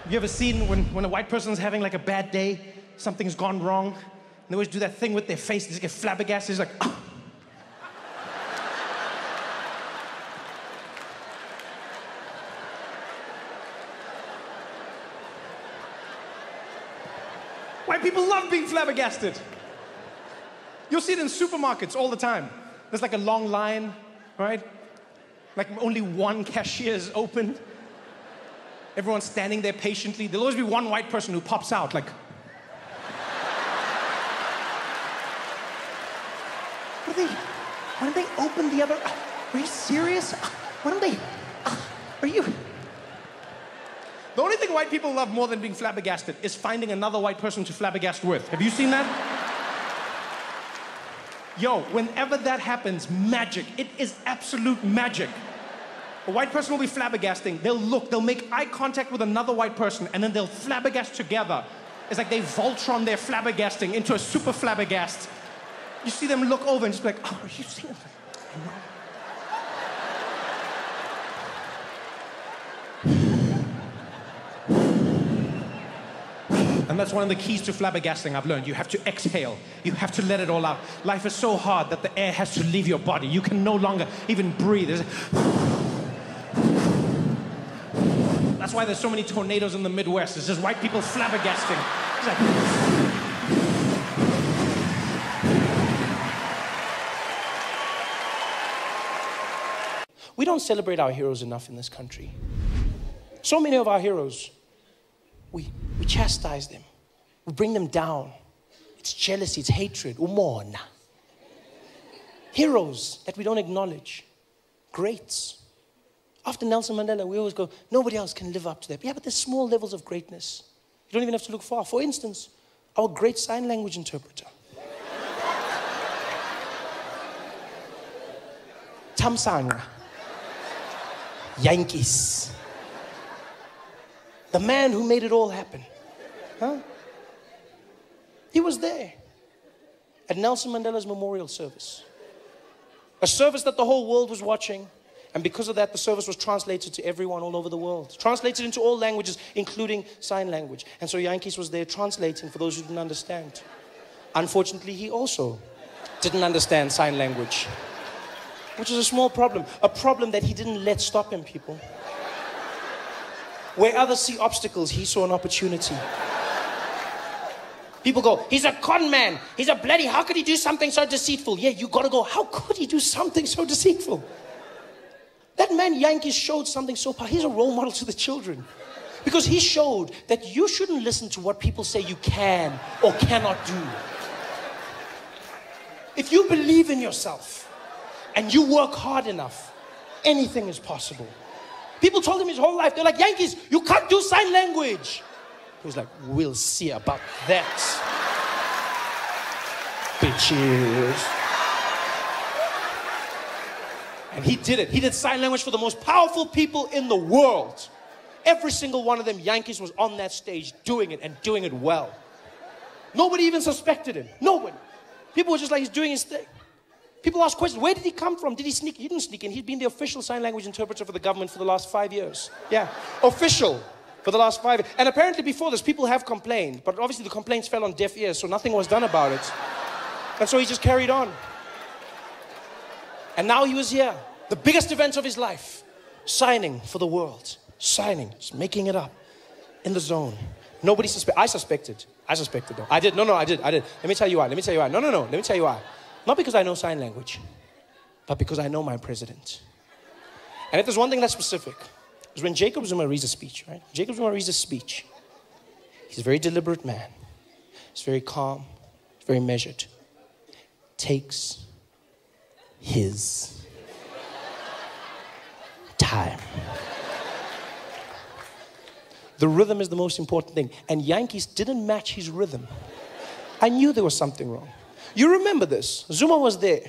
You ever seen when a white person's having like a bad day, something's gone wrong, and they always do that thing with their face, they just get flabbergasted, it's like, ah. White people love being flabbergasted. You'll see it in supermarkets all the time. There's like a long line, right? Like only one cashier is open. Everyone's standing there patiently. There'll always be one white person who pops out like, why don't they open the other? Are you serious? Why don't they? Are you? The only thing white people love more than being flabbergasted is finding another white person to flabbergast with. Have you seen that? Yo, whenever that happens, magic. It is absolute magic. A white person will be flabbergasting. They'll make eye contact with another white person, and then they'll flabbergast together. It's like they Voltron their flabbergasting into a super flabbergast. You see them look over and just be like, oh, are you seeing it? I know. And that's one of the keys to flabbergasting I've learned. You have to exhale. You have to let it all out. Life is so hard that the air has to leave your body. You can no longer even breathe. That's why there's so many tornadoes in the Midwest. It's just white people flabbergasting. It's like... We don't celebrate our heroes enough in this country. So many of our heroes, we chastise them. We bring them down. It's jealousy, it's hatred. Umona. Heroes that we don't acknowledge. Greats. After Nelson Mandela, we always go, nobody else can live up to that. Yeah, but there's small levels of greatness. You don't even have to look far. For instance, our great sign language interpreter. Thamsanqa. Yankees. The man who made it all happen. Huh? He was there at Nelson Mandela's memorial service. A service that the whole world was watching. And because of that, the service was translated to everyone all over the world. Translated into all languages, including sign language. And so Yankees was there translating for those who didn't understand. Unfortunately, he also didn't understand sign language. Which is a small problem. A problem that he didn't let stop him, people. Where others see obstacles, he saw an opportunity. People go, he's a con man. He's a bloody, how could he do something so deceitful? Yeah, you gotta go, how could he do something so deceitful? That man Yankees showed something so powerful. He's a role model to the children. Because he showed that you shouldn't listen to what people say you can or cannot do. If you believe in yourself and you work hard enough, anything is possible. People told him his whole life, they're like, Yankees, you can't do sign language. He was like, we'll see about that. Bitches. And he did it. He did sign language for the most powerful people in the world. Every single one of them, Yankees was on that stage doing it and doing it well. Nobody even suspected him. Nobody. People were just like, he's doing his thing. People ask questions, where did he come from? Did he sneak? He didn't sneak in. He'd been the official sign language interpreter for the government for the last 5 years. Yeah, official for the last 5 years. And apparently before this, people have complained. But obviously the complaints fell on deaf ears, so nothing was done about it. And so he just carried on. And now he was here. The biggest event of his life. Signing for the world. Signing. Just making it up. In the zone. Nobody suspected. I suspected. I suspected though. I did. No, I did. Let me tell you why. No. Let me tell you why. Not because I know sign language. But because I know my president. And if there's one thing that's specific. Is when Jacob Zuma reads a speech, right? Jacob Zuma reads a speech. He's a very deliberate man. He's very calm. He's very measured. Takes his time. The rhythm is the most important thing. And Yankees didn't match his rhythm. I knew there was something wrong. You remember this. Zuma was there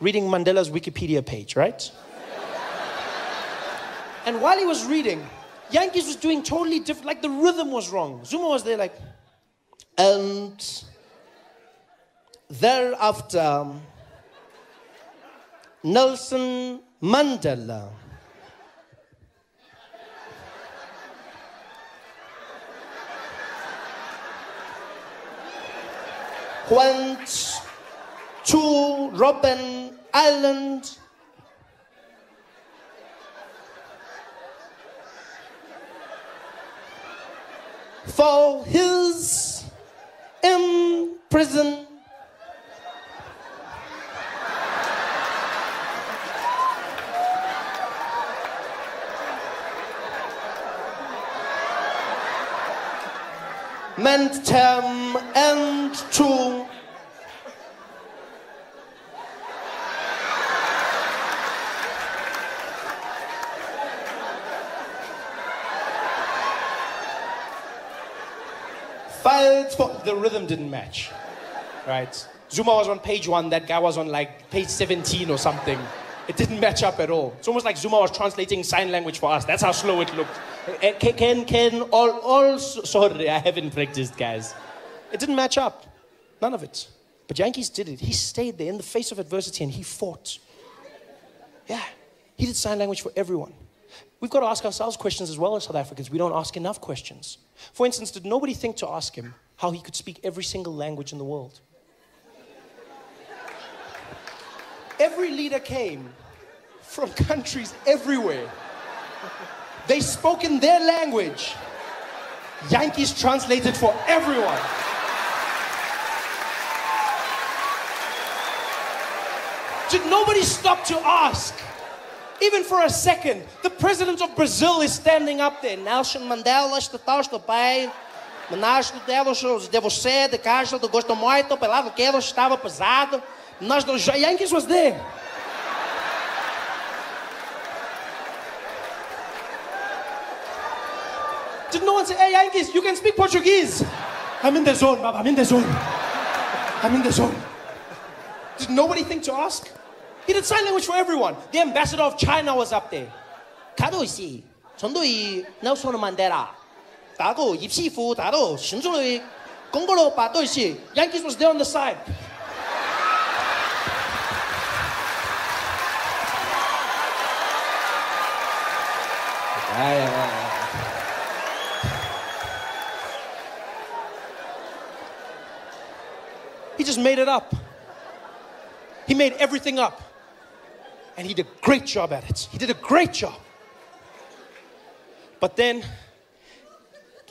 reading Mandela's Wikipedia page, right? And while he was reading, Yankees was doing totally different, like the rhythm was wrong. Zuma was there like, and thereafter, Nelson Mandela went to Robben Island. For his imprisonment. Term and to fight for the rhythm didn't match, right? Zuma was on page 1, that guy was on like page 17 or something. It didn't match up at all. It's almost like Zuma was translating sign language for us. That's how slow it looked. Sorry, I haven't practiced, guys. It didn't match up. None of it. But Jantjies did it. He stayed there in the face of adversity and he fought. Yeah. He did sign language for everyone. We've got to ask ourselves questions as well as South Africans. We don't ask enough questions. For instance, did nobody think to ask him how he could speak every single language in the world? Every leader came from countries everywhere. They spoke in their language. Jantjies translated for everyone. Did nobody stop to ask? Even for a second, the president of Brazil is standing up there. Nelson Mandela está do pai. Nós de você, de Castro, de gosto muito, pelado que estava pesado. Nós do Jantjies was there. Did no one say, hey, Jantjies, you can speak Portuguese? I'm in the zone, Baba, I'm in the zone. I'm in the zone. Did nobody think to ask? He did sign language for everyone. The ambassador of China was up there. 가도시, 전도이 넬슨 만델라. 다고 입시fu, 다도 신주의 공고로 바도시. Jantjies was there on the side. He just made it up. He made everything up. And he did a great job at it. He did a great job. But then,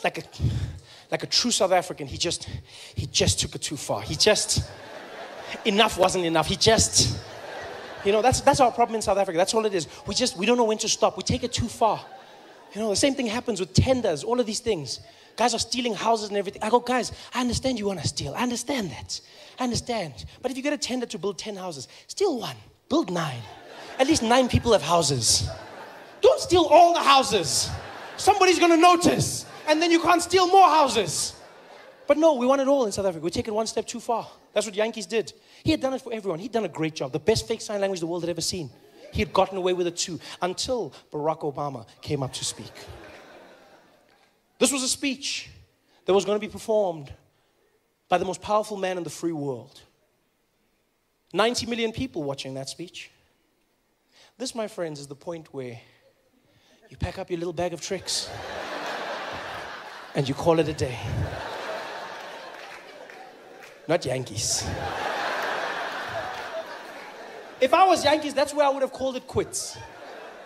like a true South African, he just took it too far. Enough wasn't enough. That's our problem in South Africa. That's all it is. We don't know when to stop. We take it too far. The same thing happens with tenders, all of these things. Guys are stealing houses and everything. I go, guys, I understand you want to steal. I understand that. I understand. But if you get a tender to build 10 houses, steal 1, build 9. At least 9 people have houses. Don't steal all the houses. Somebody's going to notice. And then you can't steal more houses. But no, we want it all in South Africa. We take it one step too far. That's what Jantjies did. He had done it for everyone. He'd done a great job. The best fake sign language the world had ever seen. He had gotten away with it too, until Barack Obama came up to speak. This was a speech that was going to be performed by the most powerful man in the free world. 90 million people watching that speech. This, my friends, is the point where you pack up your little bag of tricks and you call it a day. Not Jantjies. If I was Jantjies, that's where I would have called it quits.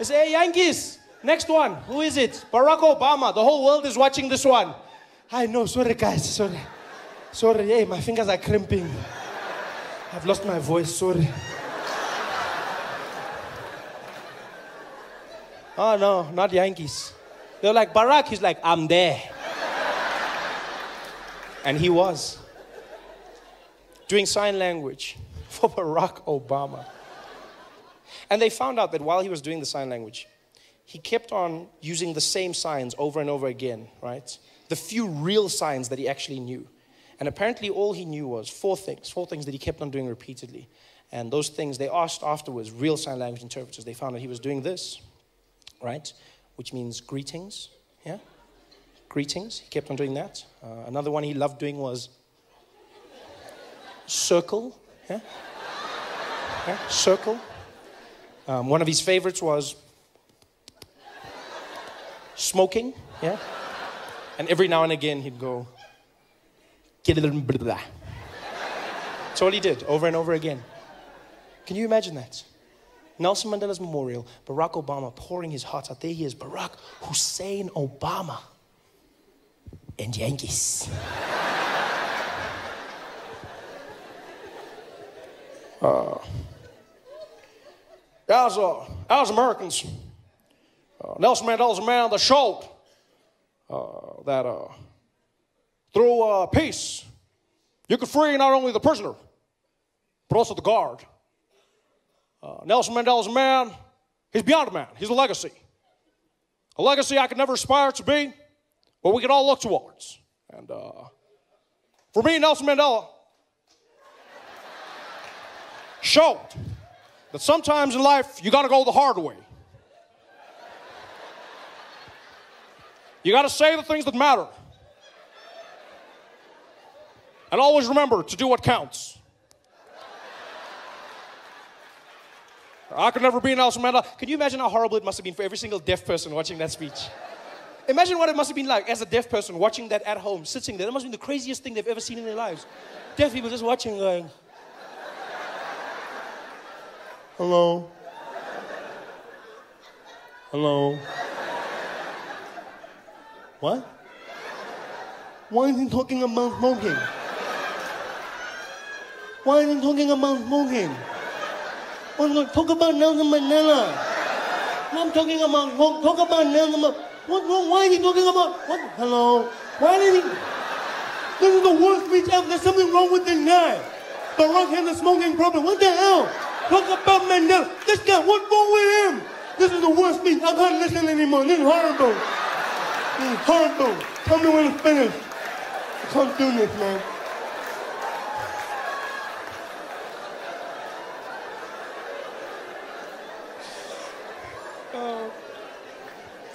I say, hey, Jantjies, next one. Who is it? Barack Obama. The whole world is watching this one. I know. Sorry, guys. Sorry. Sorry. Hey, my fingers are crimping. I've lost my voice. Sorry. Oh, no, not Jantjies. They're like, Barack. He's like, I'm there. And he was. Doing sign language for Barack Obama. And they found out that while he was doing the sign language, he kept on using the same signs over and over again, right? The few real signs that he actually knew. And apparently all he knew was 4 things that he kept on doing repeatedly. And those things, they asked afterwards, real sign language interpreters, they found that he was doing this, right? Which means greetings, yeah? Greetings, he kept on doing that. Another one he loved doing was circle, yeah? Yeah, circle. One of his favorites was smoking, yeah? And every now and again he'd go, get a little bit of that. That's all he did, over and over again. Can you imagine that? Nelson Mandela's memorial, Barack Obama pouring his heart out. There he is, Barack Hussein Obama. And Yankees. As Americans, Nelson Mandela's a man that showed that through peace, you could free not only the prisoner, but also the guard. Nelson Mandela's a man, he's beyond a man, he's a legacy. A legacy I could never aspire to be, but we can all look towards. And for me, Nelson Mandela showed that sometimes in life, you gotta go the hard way. You gotta say the things that matter. And always remember to do what counts. I could never be Nelson Mandela. Can you imagine how horrible it must have been for every single deaf person watching that speech? Imagine what it must have been like as a deaf person watching that at home, sitting there. That must have been the craziest thing they've ever seen in their lives. Deaf people just watching going, hello? Hello? What? Why is he talking about smoking? Why is he talking about smoking? Talk about Nelson Mandela. I'm talking about, talk about Nelson Mandela. What's wrong? Why is he talking about, what? Hello? Why did he? This is the worst speech ever. There's something wrong with this guy. Barack has a smoking problem. What the hell? Talk about Mandela. This guy, what's wrong with him? This is the worst speech. I can't listen anymore. This is horrible. This is horrible. Tell me when it's finished. I can't do this, man.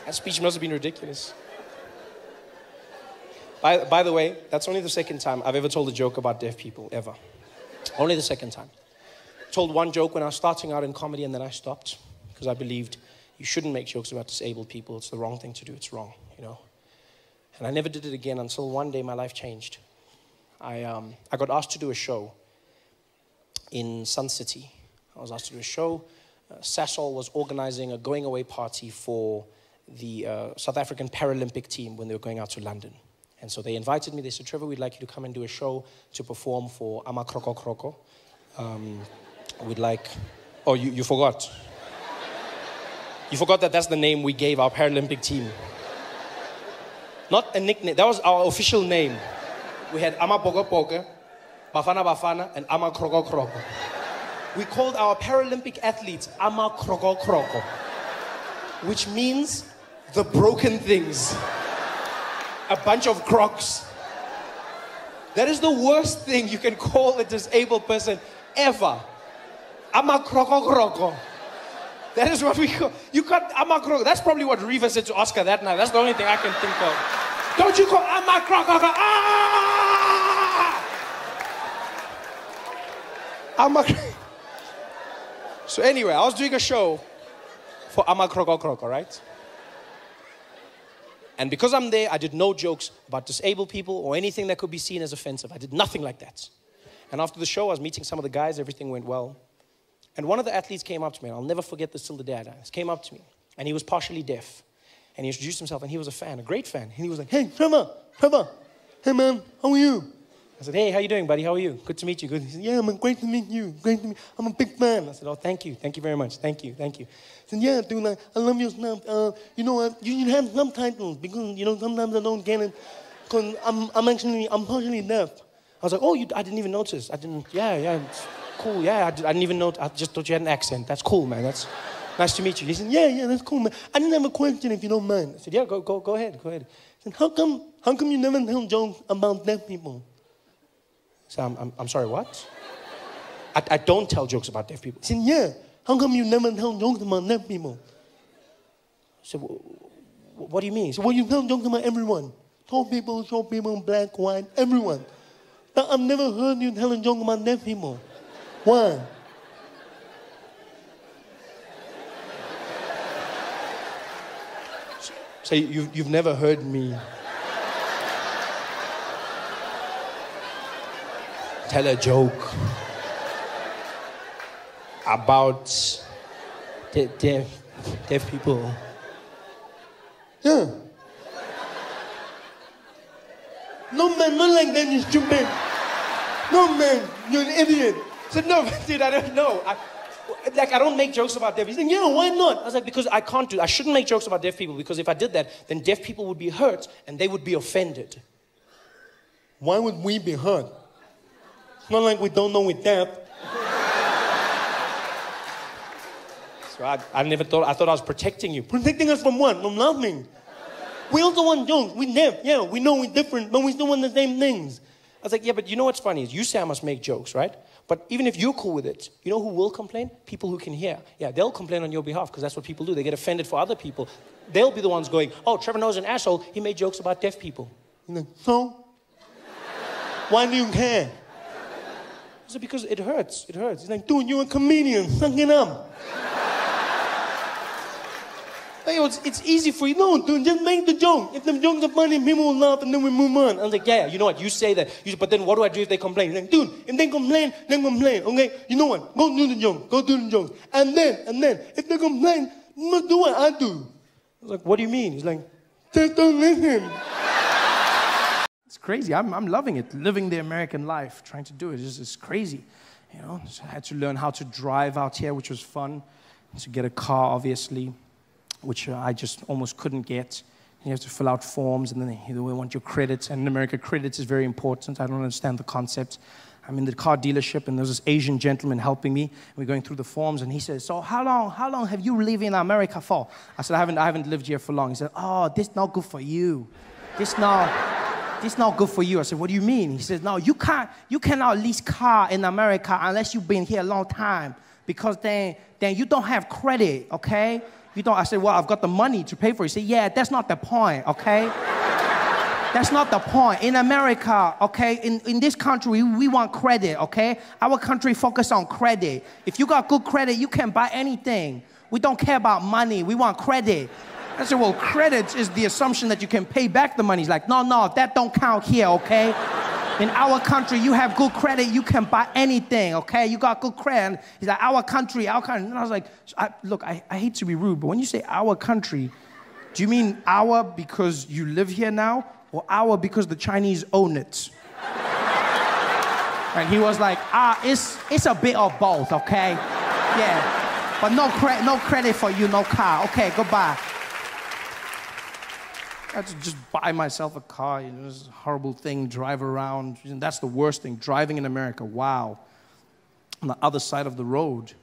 That speech must have been ridiculous. By the way, that's only the second time I've ever told a joke about deaf people, ever. Only the second time. I told one joke when I was starting out in comedy and then I stopped because I believed you shouldn't make jokes about disabled people. It's the wrong thing to do. It's wrong, you know. And I never did it again until one day my life changed. I got asked to do a show in Sun City. I was asked to do a show. Sasol was organizing a going-away party for the South African Paralympic team when they were going out to London. And so they invited me. They said, Trevor, we'd like you to come and do a show to perform for Ama Kroko Kroko. We'd like... Oh, you forgot. You forgot that that's the name we gave our Paralympic team. Not a nickname. That was our official name. We had Ama Pogo Pogo, Bafana Bafana, and Ama Kroko Kroko. We called our Paralympic athletes Ama Kroko Kroko, which means the broken things. A bunch of crocs. That is the worst thing you can call a disabled person ever. Ama Kroko Kroko. That is what we call. You got Ama Kroko. That's probably what Reva said to Oscar that night. That's the only thing I can think of. Don't you call Ama Kroko Kroko? Ah! Ama. So anyway, I was doing a show for Ama Kroko Kroko, right? And because I'm there, I did no jokes about disabled people or anything that could be seen as offensive. I did nothing like that. And after the show, I was meeting some of the guys. Everything went well. And one of the athletes came up to me, and I'll never forget this till the day I die. He came up to me, and he was partially deaf. And he introduced himself, and he was a fan, a great fan. And he was like, hey, Trevor, hey, man, how are you? I said, hey, how you doing, buddy? How are you? Good to meet you. Good. He said, yeah, man, great to meet you. Great to meet you. I'm a big fan. I said, oh, thank you. Thank you very much. Thank you. Thank you. He said, yeah, dude, I love your stuff. You know what? You should have subtitles because, you know, sometimes I don't get it because I'm partially deaf. I was like, oh, I didn't even notice. Yeah, it's cool. Yeah, I didn't even know. I just thought you had an accent. That's cool, man. That's nice to meet you. He said, yeah, that's cool, man. I didn't have a question if you don't mind. I said, yeah, go ahead. He said, how come you never tell jokes about deaf people? So I'm sorry, what? I don't tell jokes about deaf people. He said, yeah. How come you never tell jokes about deaf people? I said, what do you mean? He said, well, you tell jokes about everyone. Tall people, short people, black, white, everyone. But I've never heard you tell a joke about deaf people. Why? So you've never heard me... tell a joke about deaf people. Yeah. No, man, not like that, you stupid. No, man, you're an idiot. I said, no, dude, I don't know. I don't make jokes about deaf people. He's like, yeah, why not? I was like, because I can't do. I shouldn't make jokes about deaf people because if I did that, then deaf people would be hurt and they would be offended. Why would we be hurt? It's not like we don't know we're deaf. So I never thought. I thought I was protecting you. Protecting us from what? From laughing. We also want jokes. We deaf. Yeah, we know we're different, but we still want the same things. I was like, yeah, but you know what's funny is you say I must make jokes, right? But even if you're cool with it, you know who will complain? People who can hear. Yeah, they'll complain on your behalf because that's what people do. They get offended for other people. They'll be the ones going, oh, Trevor Noah's an asshole. He made jokes about deaf people. You're like, so? Why do you care? I said, because it hurts. It hurts. He's like, dude, you're a comedian. Suck it up. It's easy for you. No, dude, just make the joke. If the jokes are funny, people will laugh and then we move on. I was like, yeah, you know what? You say that. But then what do I do if they complain? He's like, dude, if they complain, then complain. Okay? You know what? Go do the joke. Go do the joke. And then, if they complain, you must do what I do. I was like, what do you mean? He's like, just don't listen. It's crazy. I'm loving it. Living the American life, trying to do it. It's crazy. You know, so I had to learn how to drive out here, which was fun. To get a car, obviously, which I just almost couldn't get. You have to fill out forms, and then they want your credits. And in America, credits is very important. I don't understand the concept. I'm in the car dealership, and there's this Asian gentleman helping me. We're going through the forms, and he says, so how long have you lived in America for? I said, I haven't lived here for long. He said, oh, this not good for you. This not good for you. I said, what do you mean? He says, no, you cannot lease car in America unless you've been here a long time, because then you don't have credit, okay? You don't. I said, well, I've got the money to pay for it. He said, yeah, that's not the point, okay? That's not the point. In America, okay, in this country, we want credit, okay? Our country focus on credit. If you got good credit, you can buy anything. We don't care about money. We want credit. I said, well, credit is the assumption that you can pay back the money. He's like, no, that don't count here, okay? In our country, you have good credit, you can buy anything, okay? You got good credit. He's like, our country. And I was like, look, I hate to be rude, but when you say our country, do you mean our because you live here now, or our because the Chinese own it? And he was like, it's a bit of both, okay? Yeah, but no credit for you, no car. Okay, goodbye. I had to just buy myself a car, you know, it's a horrible thing, drive around. And that's the worst thing, driving in America, wow. On the other side of the road,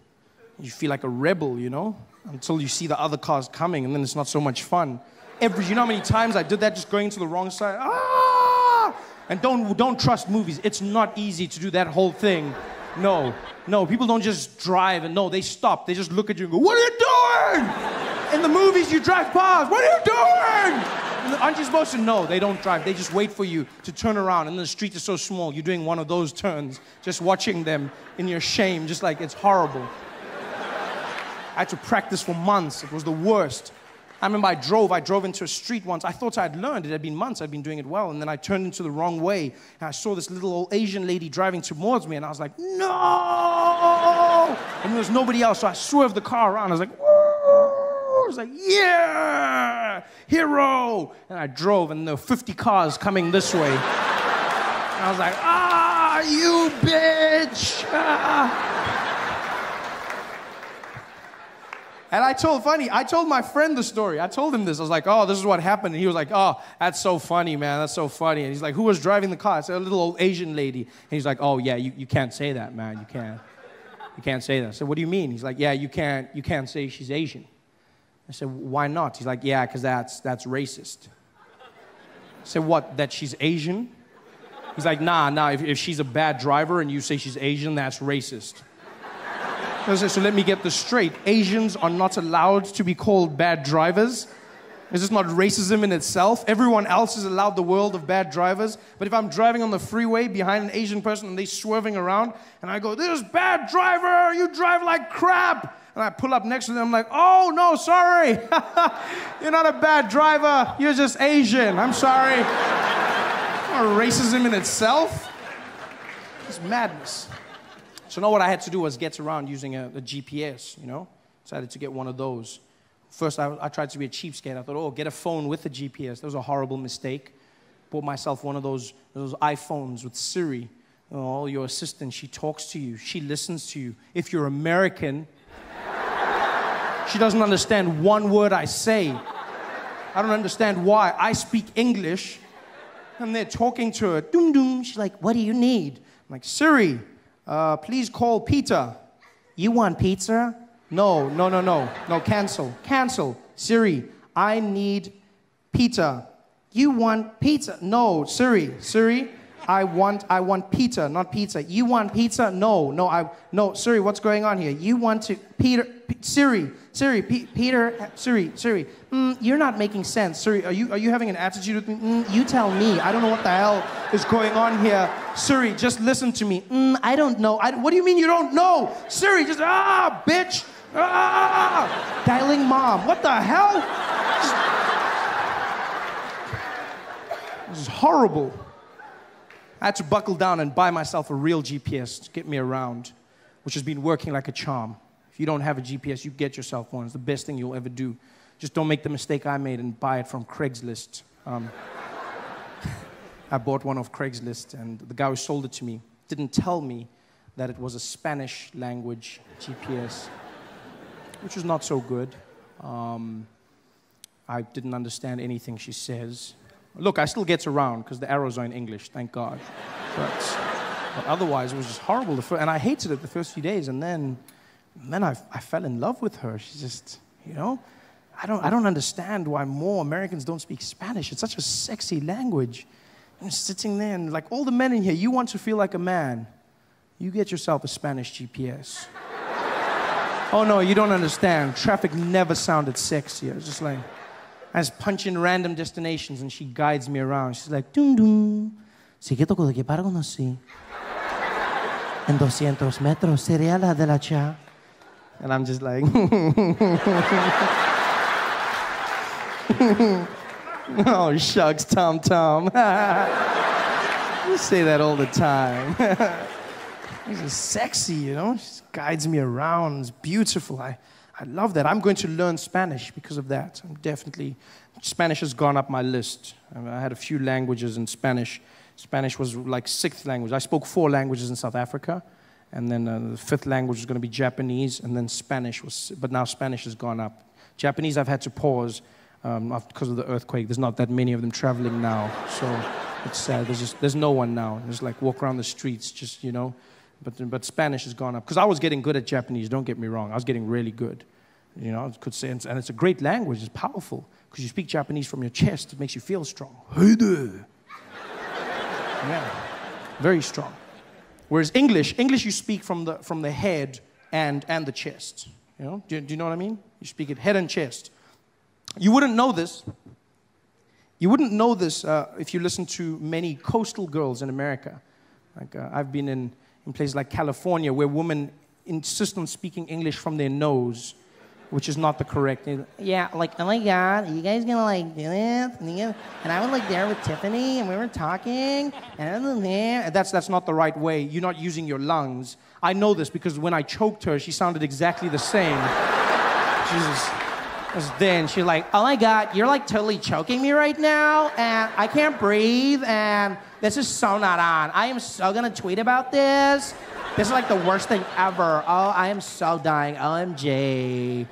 you feel like a rebel, you know, until you see the other cars coming, and then it's not so much fun. You know how many times I did that just going to the wrong side? And don't trust movies. It's not easy to do that whole thing. No, people don't just drive and no, they stop. They just look at you and go, what are you doing? In the movies, you drive past, what are you doing? Aren't you supposed to know? They don't drive. They just wait for you to turn around. And the street is so small. You're doing one of those turns, just watching them in your shame, just like it's horrible. I had to practice for months. It was the worst. I remember I drove into a street once. I thought I'd learned. It had been months. I'd been doing it well. And then I turned into the wrong way. And I saw this little old Asian lady driving towards me. And I was like, no! And there was nobody else. So I swerved the car around. I was like, whoa! I was like, yeah! Hero! And I drove, and there were 50 cars coming this way. And I was like, you bitch! And I told my friend the story. I told him this. I was like, oh, this is what happened. And he was like, oh, that's so funny, man. That's so funny. And he's like, who was driving the car? I said, a little old Asian lady. And he's like, oh, yeah, you can't say that, man. You can't say that. I said, what do you mean? He's like, yeah, you can't say she's Asian. I said, why not? He's like, yeah, because that's racist. I said, what, that she's Asian? He's like, nah, if she's a bad driver and you say she's Asian, that's racist. I said, so let me get this straight. Asians are not allowed to be called bad drivers. Is this not racism in itself? Everyone else is allowed the world of bad drivers. But if I'm driving on the freeway behind an Asian person and they're swerving around, and I go, this bad driver, you drive like crap. And I pull up next to them, I'm like, oh, no, sorry. You're not a bad driver. You're just Asian. I'm sorry. It's not racism in itself. It's madness. So now what I had to do was get around using a GPS, you know? Decided to get one of those. First, I tried to be a cheapskate. I thought, oh, get a phone with a GPS. That was a horrible mistake. Bought myself one of those iPhones with Siri. Oh, your assistant, she talks to you. She listens to you. If you're American, she doesn't understand one word I say. I don't understand why. I speak English, and they're talking to her. Doom, doom. She's like, what do you need? I'm like, Siri, please call Peter. You want pizza? No, cancel. Siri, I need Peter. You want pizza? No, Siri, I want pizza, not pizza. You want pizza? No, Siri, what's going on here? You want to, Siri, you're not making sense. Siri, are you having an attitude with me? You tell me. I don't know what the hell is going on here. Siri, just listen to me. I don't know. What do you mean you don't know? Siri, just, bitch. Dialing mom. What the hell? This is horrible. I had to buckle down and buy myself a real GPS to get me around, which has been working like a charm. If you don't have a GPS, you get yourself one. It's the best thing you'll ever do. Just don't make the mistake I made and buy it from Craigslist. I bought one off Craigslist, and the guy who sold it to me didn't tell me that it was a Spanish language GPS, which was not so good. I didn't understand anything she says. Look, I still get around because the arrows are in English, thank God. But otherwise, it was just horrible. And I hated it the first few days, and then I fell in love with her. She's just, you know, I don't understand why more Americans don't speak Spanish. It's such a sexy language. I'm sitting there, and like all the men in here, you want to feel like a man. You get yourself a Spanish GPS. Oh no, you don't understand. Traffic never sounded sexier. It's just like, I just punch in random destinations and she guides me around. She's like, dum dum. Sigue toco de que para conocí. En 200 metros sería la de la cha. And I'm just like, oh shucks, Tom Tom. You say that all the time. This is sexy, you know? She guides me around. It's beautiful. I love that. I'm going to learn Spanish because of that. Spanish has gone up my list. I had a few languages in Spanish. Spanish was like 6th language. I spoke 4 languages in South Africa, and then the 5th language was going to be Japanese, and then Spanish was, but now Spanish has gone up. Japanese I've had to pause because of the earthquake. There's not that many of them traveling now, so it's sad. There's no one now. Just like walk around the streets, just, you know. But Spanish has gone up. Because I was getting good at Japanese, don't get me wrong. I was getting really good. You know, I could say, and it's a great language. It's powerful. Because you speak Japanese from your chest, it makes you feel strong. Hey there. Yeah, very strong. Whereas English you speak from the head and the chest. You know, do you know what I mean? You speak it head and chest. You wouldn't know this. You wouldn't know this if you listen to many coastal girls in America. Like I've been in places like California where women insist on speaking English from their nose, which is not the correct. Yeah, like, oh my God, are you guys gonna like do this? And I was like there with Tiffany, and we were talking, and I was there. That's not the right way. You're not using your lungs. I know this because when I choked her, she sounded exactly the same. Jesus. Then she's like, oh my God, you're like totally choking me right now, and I can't breathe, and this is so not on. I am so gonna tweet about this. This is like the worst thing ever. Oh, I am so dying. OMG.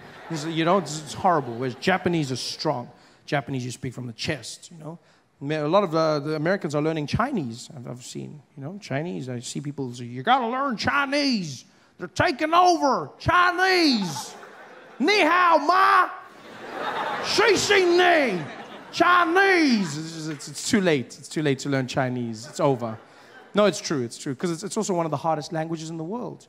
You know, it's horrible. Whereas Japanese is strong. Japanese, you speak from the chest, you know. A lot of the Americans are learning Chinese, I've seen. You know, Chinese, I see people say, you gotta learn Chinese. They're taking over. Chinese. Ni hao ma. Shi shi ni. Chinese. It's too late. It's too late to learn Chinese. It's over. No, it's true. It's true because it's also one of the hardest languages in the world.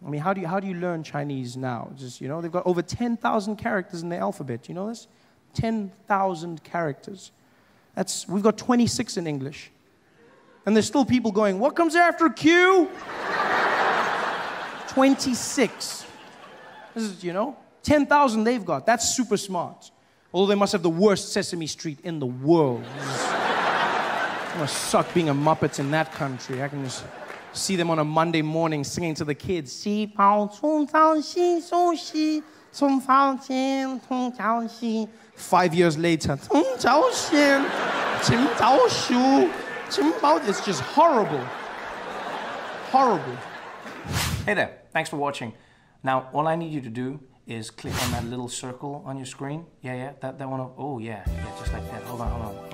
I mean, how do you learn Chinese now? Just, you know, they've got over 10,000 characters in the alphabet. You know this? 10,000 characters. We've got 26 in English, and there's still people going, what comes after Q? 26. This is, you know, 10,000 they've got. That's super smart. Although they must have the worst Sesame Street in the world. It must suck being a Muppet in that country. I can just See them on a Monday morning singing to the kids. 细胞从早起熟悉，从房间从早起。5 years later, 从早先，从早熟，从早. It's just horrible. Horrible. Hey there, thanks for watching. Now, all I need you to do is click on that little circle on your screen. Yeah, that one. Oh, yeah, just like that. Hold on.